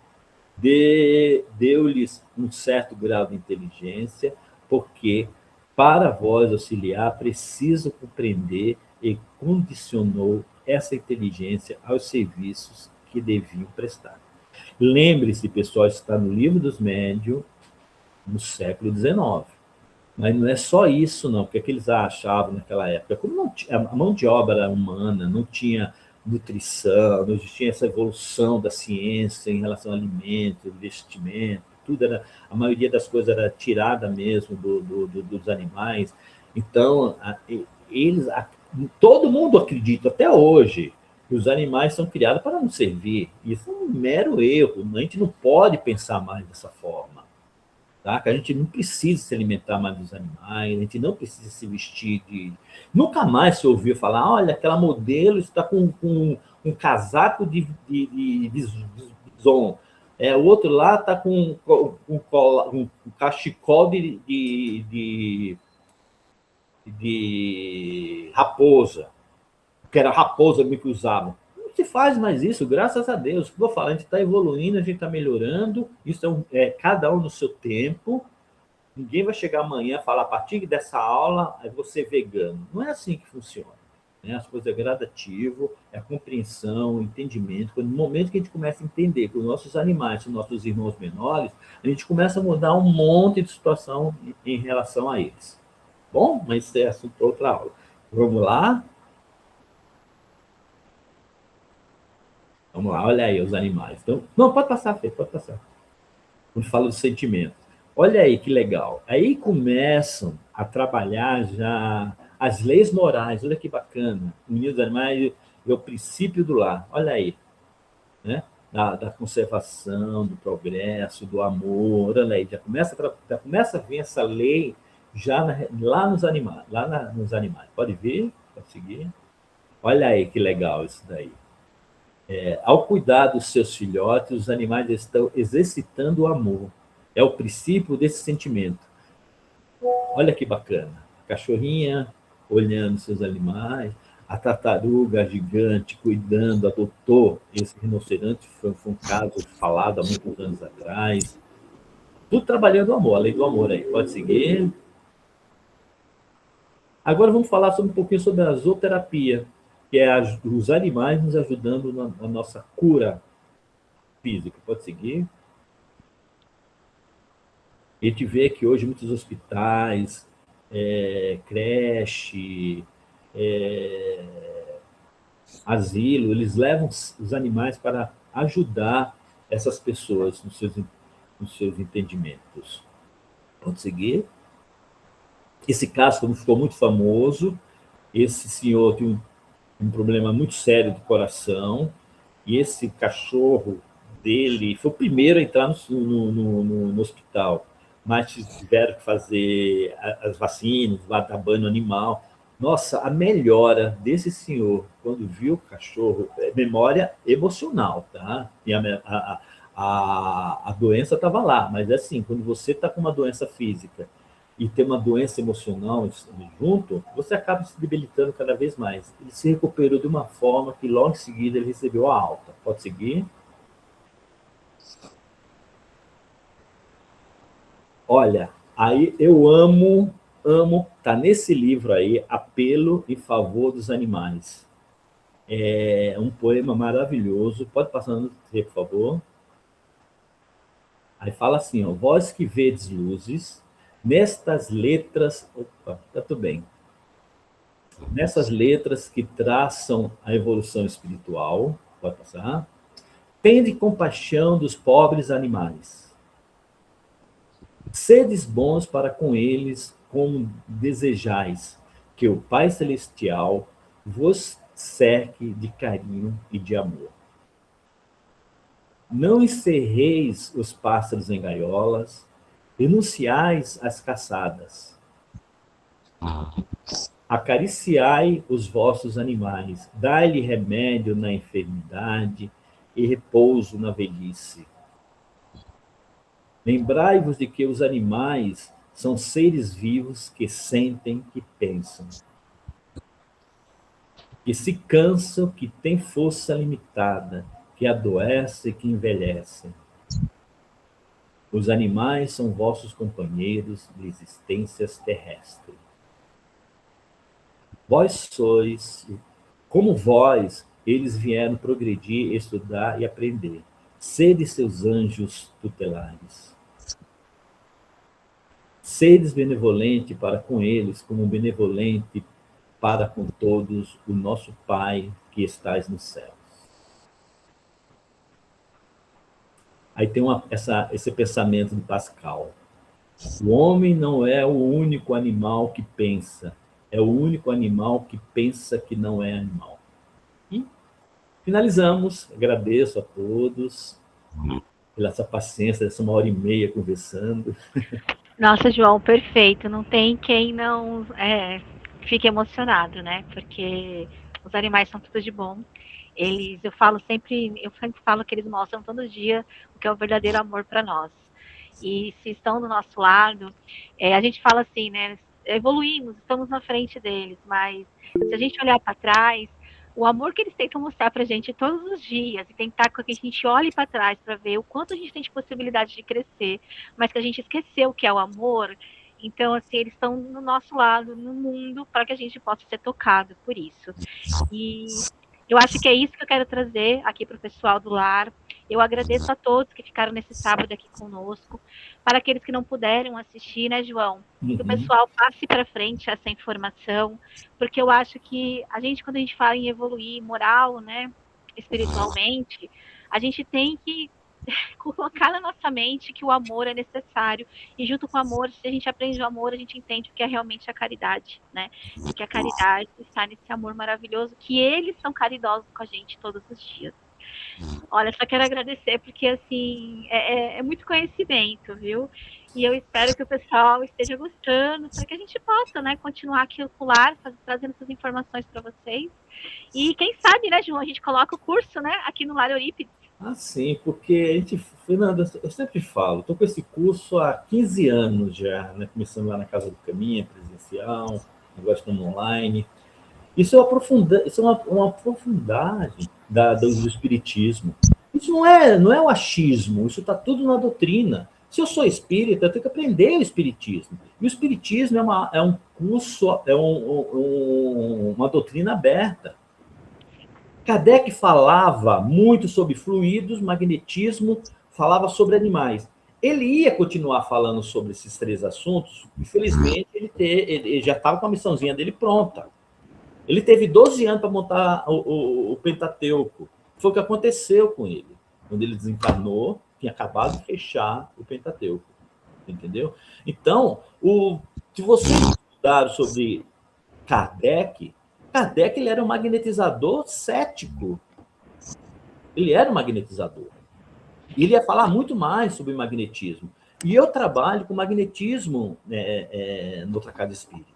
Deu-lhes um certo grau de inteligência, porque para vós auxiliar preciso compreender, e condicionou essa inteligência aos serviços que deviam prestar. Lembre-se, pessoal, está no livro dos Médiuns, no século XIX. Mas não é só isso, não, porque é que eles achavam naquela época. Como não tinha, a mão de obra humana não tinha nutrição, não existia essa evolução da ciência em relação a alimentos, vestimento, tudo era, a maioria das coisas era tirada mesmo dos animais. Então, todo mundo acredita, até hoje, que os animais são criados para nos servir. Isso é um mero erro. A gente não pode pensar mais dessa forma. Tá? Que a gente não precisa se alimentar mais dos animais, a gente não precisa se vestir de... Nunca mais se ouviu falar, olha, aquela modelo está com um casaco de bison, o outro lá está com um cachecol de raposa, que era raposa que usavam. Não se faz mais isso, graças a Deus. Vou falar, a gente está evoluindo, a gente está melhorando, isso é cada um no seu tempo. Ninguém vai chegar amanhã e falar, a partir dessa aula, você é vegano. Não é assim que funciona. né? As coisas é gradativo, é a compreensão, o entendimento. No momento que a gente começa a entender que os nossos animais são nossos irmãos menores, a gente começa a mudar um monte de situação em relação a eles. Bom, mas isso é assunto para outra aula. Vamos lá? Vamos lá, olha aí os animais. Então, não, pode passar, Fê, pode passar. Quando fala do sentimento. Olha aí que legal. Aí começam a trabalhar já as leis morais. Olha que bacana. O União dos Animais é o princípio do lar. Olha aí, né? Da conservação, do progresso, do amor. Olha aí, já começa a vir essa lei já lá nos animais. Nos animais. Pode ver? Pode seguir? Olha aí que legal isso daí. Ao cuidar dos seus filhotes, os animais estão exercitando o amor. É o princípio desse sentimento. Olha que bacana. A cachorrinha olhando seus animais, a tartaruga gigante cuidando, adotou esse rinoceronte, foi um caso falado há muitos anos atrás. Tudo trabalhando o amor, a lei do amor aí. Pode seguir. Agora vamos falar um pouquinho sobre a zooterapia, que é os animais nos ajudando na nossa cura física. Pode seguir. E a gente vê que hoje muitos hospitais, creche, asilo, eles levam os animais para ajudar essas pessoas nos seus entendimentos. Pode seguir. Esse caso ficou muito famoso. Esse senhor tem um problema muito sério do coração, e esse cachorro dele foi o primeiro a entrar no hospital, mas tiveram que fazer as vacinas, dar banho animal. Nossa, a melhora desse senhor, quando viu o cachorro, é memória emocional, tá? E a doença estava lá, mas assim, quando você está com uma doença física e tem uma doença emocional junto, você acaba se debilitando cada vez mais. Ele se recuperou de uma forma que logo em seguida ele recebeu a alta. Pode seguir? Olha, aí eu amo, tá nesse livro aí, Apelo em Favor dos Animais. É um poema maravilhoso. Pode passar no por favor. Aí fala assim, ó, vós que vedes luzes, nestas letras... Opa, tá tudo bem. Nessas letras que traçam a evolução espiritual, pode passar, tende compaixão dos pobres animais. Sedes bons para com eles como desejais, que o Pai Celestial vos cerque de carinho e de amor. Não encerreis os pássaros em gaiolas, renunciais às caçadas. Acariciai os vossos animais, dai-lhe remédio na enfermidade e repouso na velhice. Lembrai-vos de que os animais são seres vivos que sentem, que pensam, que se cansam, que têm força limitada, que adoecem, que envelhecem. Os animais são vossos companheiros de existências terrestres. Vós sois, como vós, eles vieram progredir, estudar e aprender. Sede seus anjos tutelares. Sedes benevolente para com eles, como benevolente para com todos o nosso Pai que estais no céu. Aí tem esse pensamento de Pascal. O homem não é o único animal que pensa, é o único animal que pensa que não é animal. E finalizamos. Agradeço a todos pela essa paciência, essa 1h30 conversando. Nossa, João, perfeito. Não tem quem não fique emocionado, né? Porque os animais são tudo de bom. Eu sempre falo que eles mostram todo dia o que é o verdadeiro amor para nós. E se estão do nosso lado, a gente fala assim, né? Evoluímos, estamos na frente deles, mas se a gente olhar para trás, o amor que eles tentam mostrar para a gente todos os dias, e tentar que a gente olhe para trás para ver o quanto a gente tem de possibilidade de crescer, mas que a gente esqueceu que é o amor, Então, assim, eles estão no nosso lado, no mundo, para que a gente possa ser tocado por isso. E eu acho que é isso que eu quero trazer aqui para o pessoal do lar. Eu agradeço a todos que ficaram nesse sábado aqui conosco. Para aqueles que não puderam assistir, né, João? Que o pessoal passe para frente essa informação, porque eu acho que a gente, quando a gente fala em evoluir moral, né, espiritualmente, a gente tem que colocar na nossa mente que o amor é necessário, e junto com o amor, se a gente aprende o amor, a gente entende o que é realmente a caridade, né? E que a caridade está nesse amor maravilhoso, que eles são caridosos com a gente todos os dias. Olha, só quero agradecer, porque assim, é muito conhecimento, viu? E eu espero que o pessoal esteja gostando, para que a gente possa, né, continuar aqui no lar, trazendo essas informações para vocês. E quem sabe, né, João, a gente coloca o curso, né, aqui no Lar Eurípides. Ah, sim, porque a gente, Fernanda, eu sempre falo, estou com esse curso há 15 anos já, né? Começando lá na Casa do Caminho, presencial, agora estamos online. Isso é uma aprofundagem do espiritismo. Isso não é o achismo, isso está tudo na doutrina. Se eu sou espírita, eu tenho que aprender o espiritismo. E o espiritismo é um curso, uma doutrina aberta. Kardec falava muito sobre fluidos, magnetismo, falava sobre animais. Ele ia continuar falando sobre esses 3 assuntos, infelizmente ele já estava com a missãozinha dele pronta. Ele teve 12 anos para montar o Pentateuco. Foi o que aconteceu com ele. Quando ele desencarnou, tinha acabado de fechar o Pentateuco. Entendeu? Então, se vocês estudaram sobre Kardec, ele era um magnetizador cético. Ele era um magnetizador. E ele ia falar muito mais sobre magnetismo. E eu trabalho com magnetismo noutra casa espírita.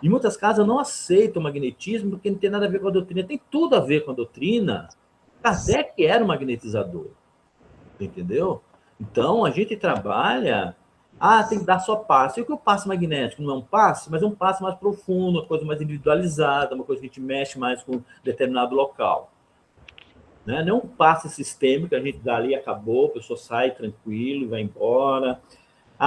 E muitas casas não aceitam o magnetismo porque não tem nada a ver com a doutrina. Tem tudo a ver com a doutrina. Kardec era um magnetizador. Entendeu? Então, a gente trabalha... tem que dar só passe. E o que é o passe magnético? Não é um passe, mas é um passe mais profundo, uma coisa mais individualizada, uma coisa que a gente mexe mais com determinado local. Né? Não é um passe sistêmico, que a gente dá ali, acabou, a pessoa sai tranquilo, vai embora.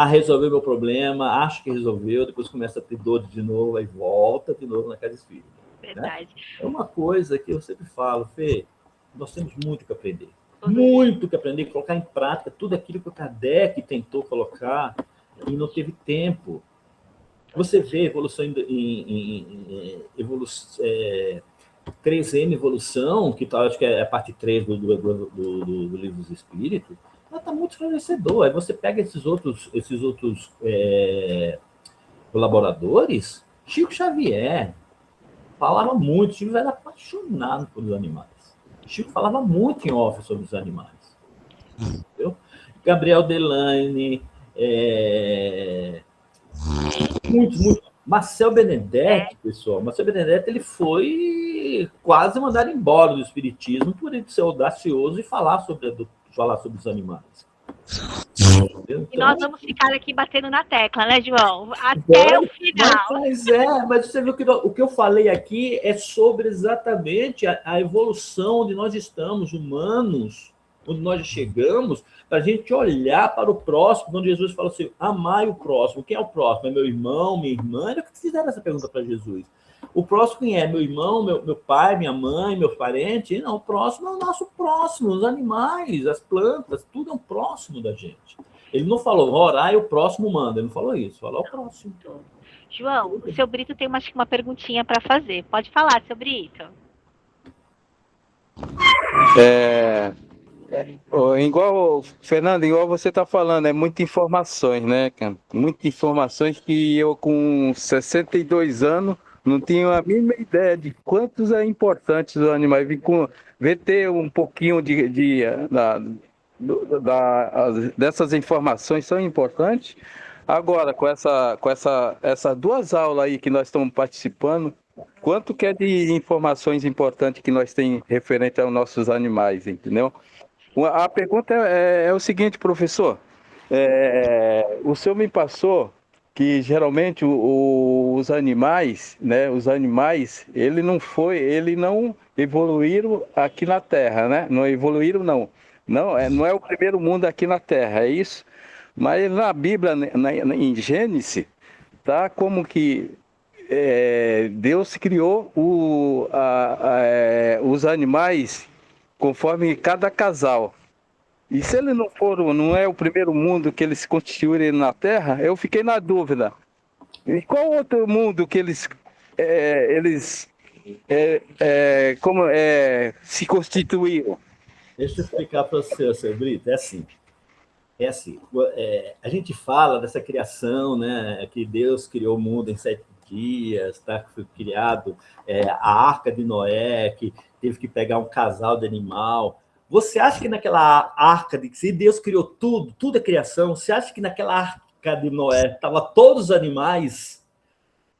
Resolveu meu problema, acha que resolveu, depois começa a ter dor de novo, aí volta de novo na casa espírita. Verdade. Né? É uma coisa que eu sempre falo, Fê, nós temos muito que aprender. Muito que aprender, colocar em prática tudo aquilo que o Kardec tentou colocar e não teve tempo. Você vê evolução em 3M Evolução, que acho que é a parte 3 do Livro dos Espíritos, ela está muito esclarecedora. Aí você pega esses outros colaboradores, Chico Xavier falava muito, Chico era apaixonado pelos animais. Chico falava muito em off sobre os animais. Entendeu? Gabriel Delane, muito. Marcel Benedetti, pessoal. Marcel Benedetti, ele foi quase mandado embora do espiritismo por ele ser audacioso e falar sobre os animais. Então, e nós vamos ficar aqui batendo na tecla, né, João? Até o final. Mas você viu que o que eu falei aqui é sobre exatamente a evolução onde nós estamos, humanos, onde nós chegamos, para a gente olhar para o próximo, quando Jesus fala assim, amai o próximo. Quem é o próximo? É meu irmão, minha irmã? Era que fizeram essa pergunta para Jesus. O próximo quem é? Meu irmão, meu pai, minha mãe, meu parente? Não, o próximo é o nosso próximo, os animais, as plantas, tudo é um próximo da gente. Ele não falou, orar e o próximo manda. Ele não falou isso, falou o próximo. João, o seu Brito tem uma perguntinha para fazer. Pode falar, seu Brito. Fernando, igual você está falando, é muitas informações, né, cara? Muitas informações que eu, com 62 anos, não tinha a mínima ideia de quantos é importantes os animais. Ver ter um pouquinho dessas informações são importantes. Agora, com essas 2 aulas aí que nós estamos participando, quanto que é de informações importantes que nós temos referente aos nossos animais, entendeu? A pergunta é o seguinte, professor. O senhor me passou que geralmente os animais, né? Ele não evoluíram aqui na Terra, né? Não evoluíram, não. Não é o primeiro mundo aqui na Terra, é isso? Mas na Bíblia, em Gênesis, tá como que Deus criou os animais conforme cada casal. E se ele não é o primeiro mundo que eles constituíram na Terra, eu fiquei na dúvida. E qual outro mundo que eles se constituíram? Deixa eu explicar para você, seu Brito. É assim, a gente fala dessa criação, né? Que Deus criou o mundo em 7 dias, tá? Foi criado a Arca de Noé, que teve que pegar um casal de animal. Você acha que naquela arca, se Deus criou tudo é criação, você acha que naquela arca de Noé estavam todos os animais?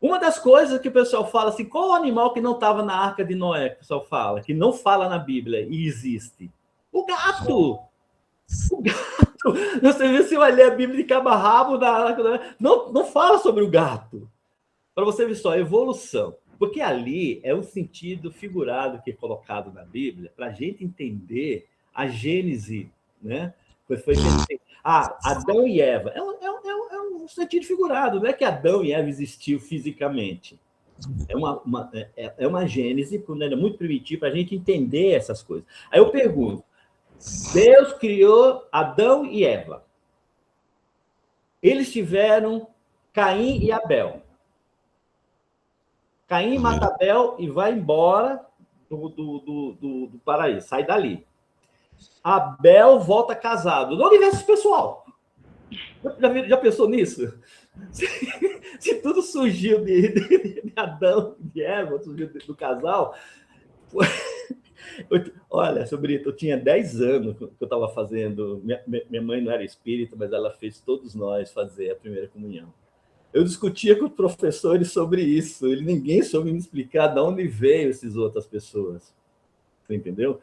Uma das coisas que o pessoal fala assim, qual o animal que não estava na arca de Noé, que o pessoal fala, que não fala na Bíblia e existe? O gato! O gato! Você vê se vai ler a Bíblia de cabo a rabo, não fala sobre o gato. Para você ver só, a evolução. Porque ali é um sentido figurado que é colocado na Bíblia para a gente entender a Gênese, né? Foi Adão e Eva. É um sentido figurado, não é que Adão e Eva existiu fisicamente. É uma Gênese, é muito primitivo para a gente entender essas coisas. Aí eu pergunto, Deus criou Adão e Eva. Eles tiveram Caim e Abel. Caim mata Abel e vai embora do paraíso, sai dali. Abel volta casado. No universo pessoal. Já pensou nisso? Se tudo surgiu de Adão e de Eva, surgiu do casal. Olha, seu Brito, eu tinha 10 anos que eu estava fazendo. Minha mãe não era espírita, mas ela fez todos nós fazer a primeira comunhão. Eu discutia com os professores sobre isso. Ninguém soube me explicar de onde veio essas outras pessoas. Você entendeu?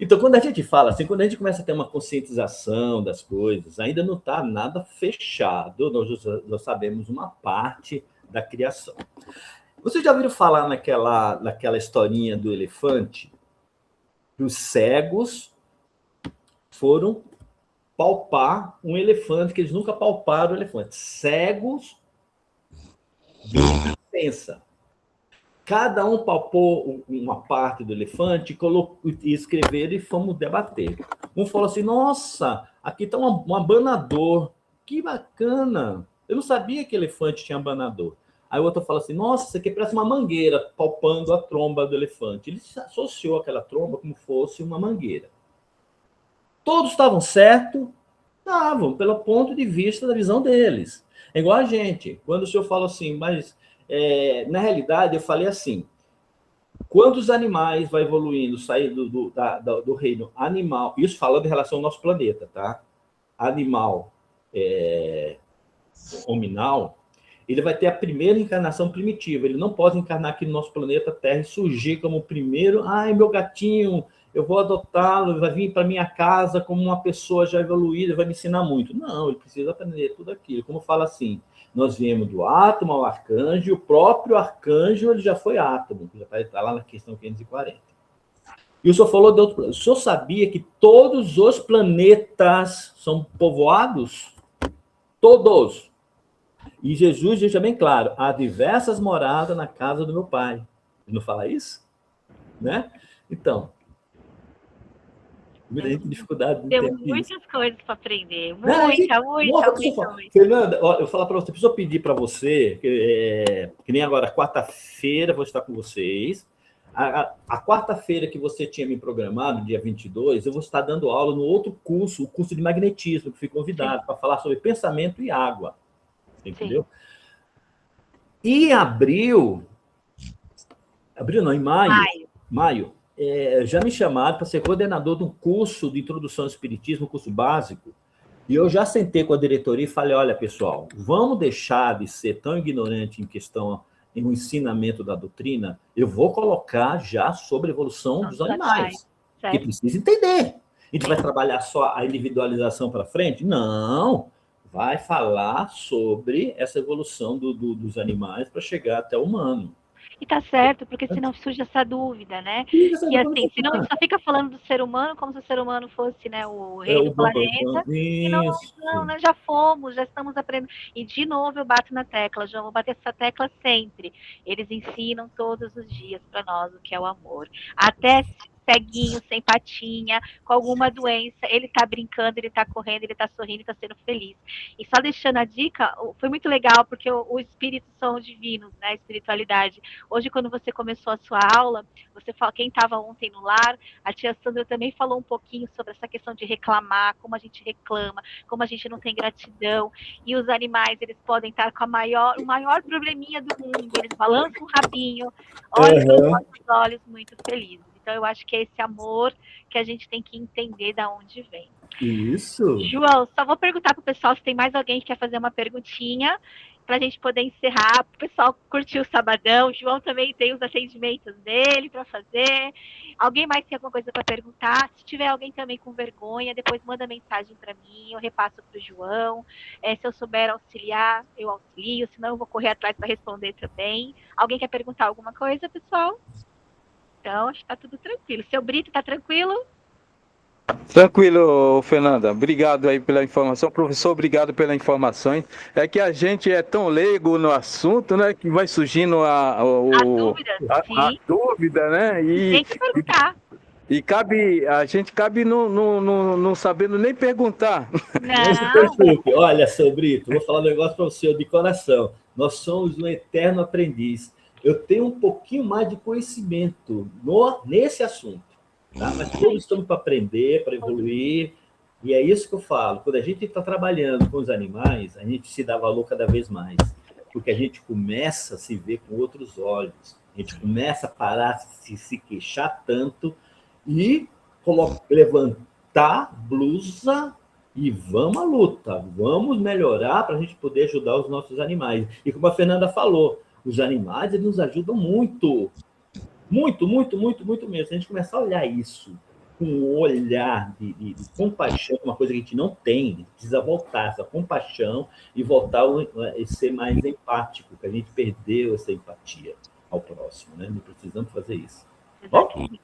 Então, quando a gente fala assim, quando a gente começa a ter uma conscientização das coisas, ainda não está nada fechado, nós já sabemos uma parte da criação. Vocês já ouviram falar naquela historinha do elefante? Que os cegos foram palpar um elefante, que eles nunca palparam o elefante. Cegos de licença. Cada um palpou uma parte do elefante e escreveram e fomos debater. Um falou assim, nossa, aqui está um abanador. Que bacana. Eu não sabia que elefante tinha abanador. Aí o outro fala assim, nossa, isso aqui parece uma mangueira, palpando a tromba do elefante. Ele associou aquela tromba como fosse uma mangueira. Todos estavam certos? Estavam, pelo ponto de vista da visão deles. É igual a gente. Quando o senhor fala assim, mas na realidade eu falei assim, quando os animais vão evoluindo, saindo do reino animal, isso falando em relação ao nosso planeta, tá? Animal hominal, ele vai ter a primeira encarnação primitiva. Ele não pode encarnar aqui no nosso planeta Terra e surgir como o primeiro. Ai, meu gatinho, eu vou adotá-lo, vai vir para minha casa como uma pessoa já evoluída, vai me ensinar muito. Não, ele precisa aprender tudo aquilo. Como fala assim, nós viemos do átomo ao arcanjo, e o próprio arcanjo ele já foi átomo, já está lá na questão 540. E o senhor falou de outro planeta. O senhor sabia que todos os planetas são povoados? Todos. E Jesus deixa bem claro, há diversas moradas na casa do meu pai. Ele não fala isso? Né? Então, muita gente tem dificuldade de Temos muitas coisas para aprender. Muita. Fernanda, ó, eu vou falar para você, preciso pedir para você, que nem agora, quarta-feira, vou estar com vocês. A quarta-feira que você tinha me programado, dia 22, eu vou estar dando aula no outro curso, o curso de magnetismo, que fui convidado para falar sobre pensamento e água. Entendeu? Sim. E em abril não, em maio, já me chamaram para ser coordenador de um curso de introdução ao espiritismo, um curso básico, e eu já sentei com a diretoria e falei, olha, pessoal, vamos deixar de ser tão ignorante em questão em um ensinamento da doutrina, eu vou colocar já sobre a evolução dos animais, que precisa entender. A gente vai trabalhar só a individualização para frente? Não, vai falar sobre essa evolução dos animais para chegar até o humano. E tá certo, porque senão surge essa dúvida, né? Fica essa E dúvida, assim, senão a gente só fica falando do ser humano como se o ser humano fosse, né, o é rei o do planeta. E não, Isso. não, nós já fomos, já estamos aprendendo. E de novo eu bato na tecla, João, vou bater essa tecla sempre. Eles ensinam todos os dias para nós o que é o amor. Até ceguinho, sem patinha, com alguma doença, ele tá brincando, ele tá correndo, ele tá sorrindo, ele tá sendo feliz. E só deixando a dica, foi muito legal, porque o espírito são divinos, né? A espiritualidade. Hoje, quando você começou a sua aula, você fala, quem estava ontem no lar, a tia Sandra também falou um pouquinho sobre essa questão de reclamar, como a gente reclama, como a gente não tem gratidão. E os animais, eles podem estar com o maior probleminha do mundo. Eles balançam o rabinho, olham nos nossos olhos muito felizes. Então, eu acho que é esse amor que a gente tem que entender de onde vem. Isso. João, só vou perguntar para o pessoal se tem mais alguém que quer fazer uma perguntinha para a gente poder encerrar. O pessoal curtiu o sabadão. O João também tem os atendimentos dele para fazer. Alguém mais tem alguma coisa para perguntar? Se tiver alguém também com vergonha, depois manda mensagem para mim, eu repasso para o João. Se eu souber auxiliar, eu auxilio, senão eu vou correr atrás para responder também. Alguém quer perguntar alguma coisa, pessoal? Então, acho que está tudo tranquilo. Seu Brito, está tranquilo? Tranquilo, Fernanda. Obrigado aí pela informação. Professor, obrigado pelas informações. É que a gente é tão leigo no assunto, né? Que vai surgindo a dúvida, sim. dúvida, né? Tem que perguntar. E a gente cabe não sabendo nem perguntar. Não se preocupe. Olha, seu Brito, vou falar um negócio para você de coração. Nós somos um eterno aprendiz. Eu tenho um pouquinho mais de conhecimento nesse assunto, tá? Mas todos estamos para aprender, para evoluir, e é isso que eu falo. Quando a gente está trabalhando com os animais, a gente se dá valor cada vez mais, porque a gente começa a se ver com outros olhos, a gente começa a parar de se queixar tanto e levantar blusa e vamos à luta, vamos melhorar para a gente poder ajudar os nossos animais. E como a Fernanda falou, os animais eles nos ajudam muito, muito, muito, muito, muito mesmo. Se a gente começar a olhar isso com um olhar de compaixão, uma coisa que a gente não tem, a gente precisa voltar essa compaixão e voltar a ser mais empático, porque a gente perdeu essa empatia ao próximo, né? Não precisamos fazer isso. Exatamente.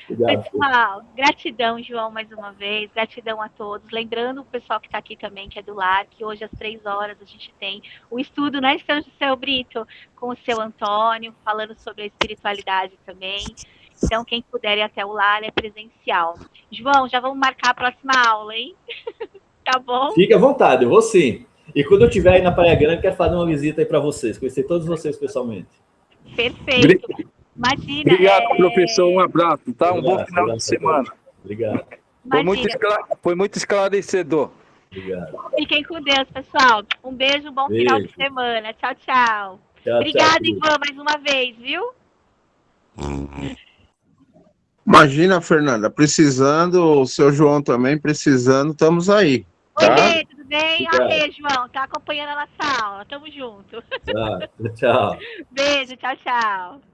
Obrigado. Pessoal, gratidão, João, mais uma vez. Gratidão a todos. Lembrando o pessoal que está aqui também, que é do lar, que hoje às 3 horas a gente tem o estudo, né, seu Brito, com o seu Antônio, falando sobre a espiritualidade também. Então, quem puder ir até o lar é presencial. João, já vamos marcar a próxima aula, hein? Tá bom? Fique à vontade, eu vou sim. E quando eu estiver aí na Praia Grande, quero fazer uma visita aí para vocês, conhecer todos vocês pessoalmente. Perfeito. Imagina. Obrigado, professor. Um abraço, tá? Um bom final de semana. Obrigado. Foi muito esclarecedor. Obrigado. Fiquem com Deus, pessoal. Um beijo, bom final de semana. Tchau, tchau. Obrigada, Ivan, mais uma vez, viu? Imagina, Fernanda, precisando, o seu João também precisando, estamos aí. Oi, Tá? Bê, tudo bem? Aê, João, tá acompanhando a nossa aula. Tamo junto. Tchau. Beijo, tchau, tchau.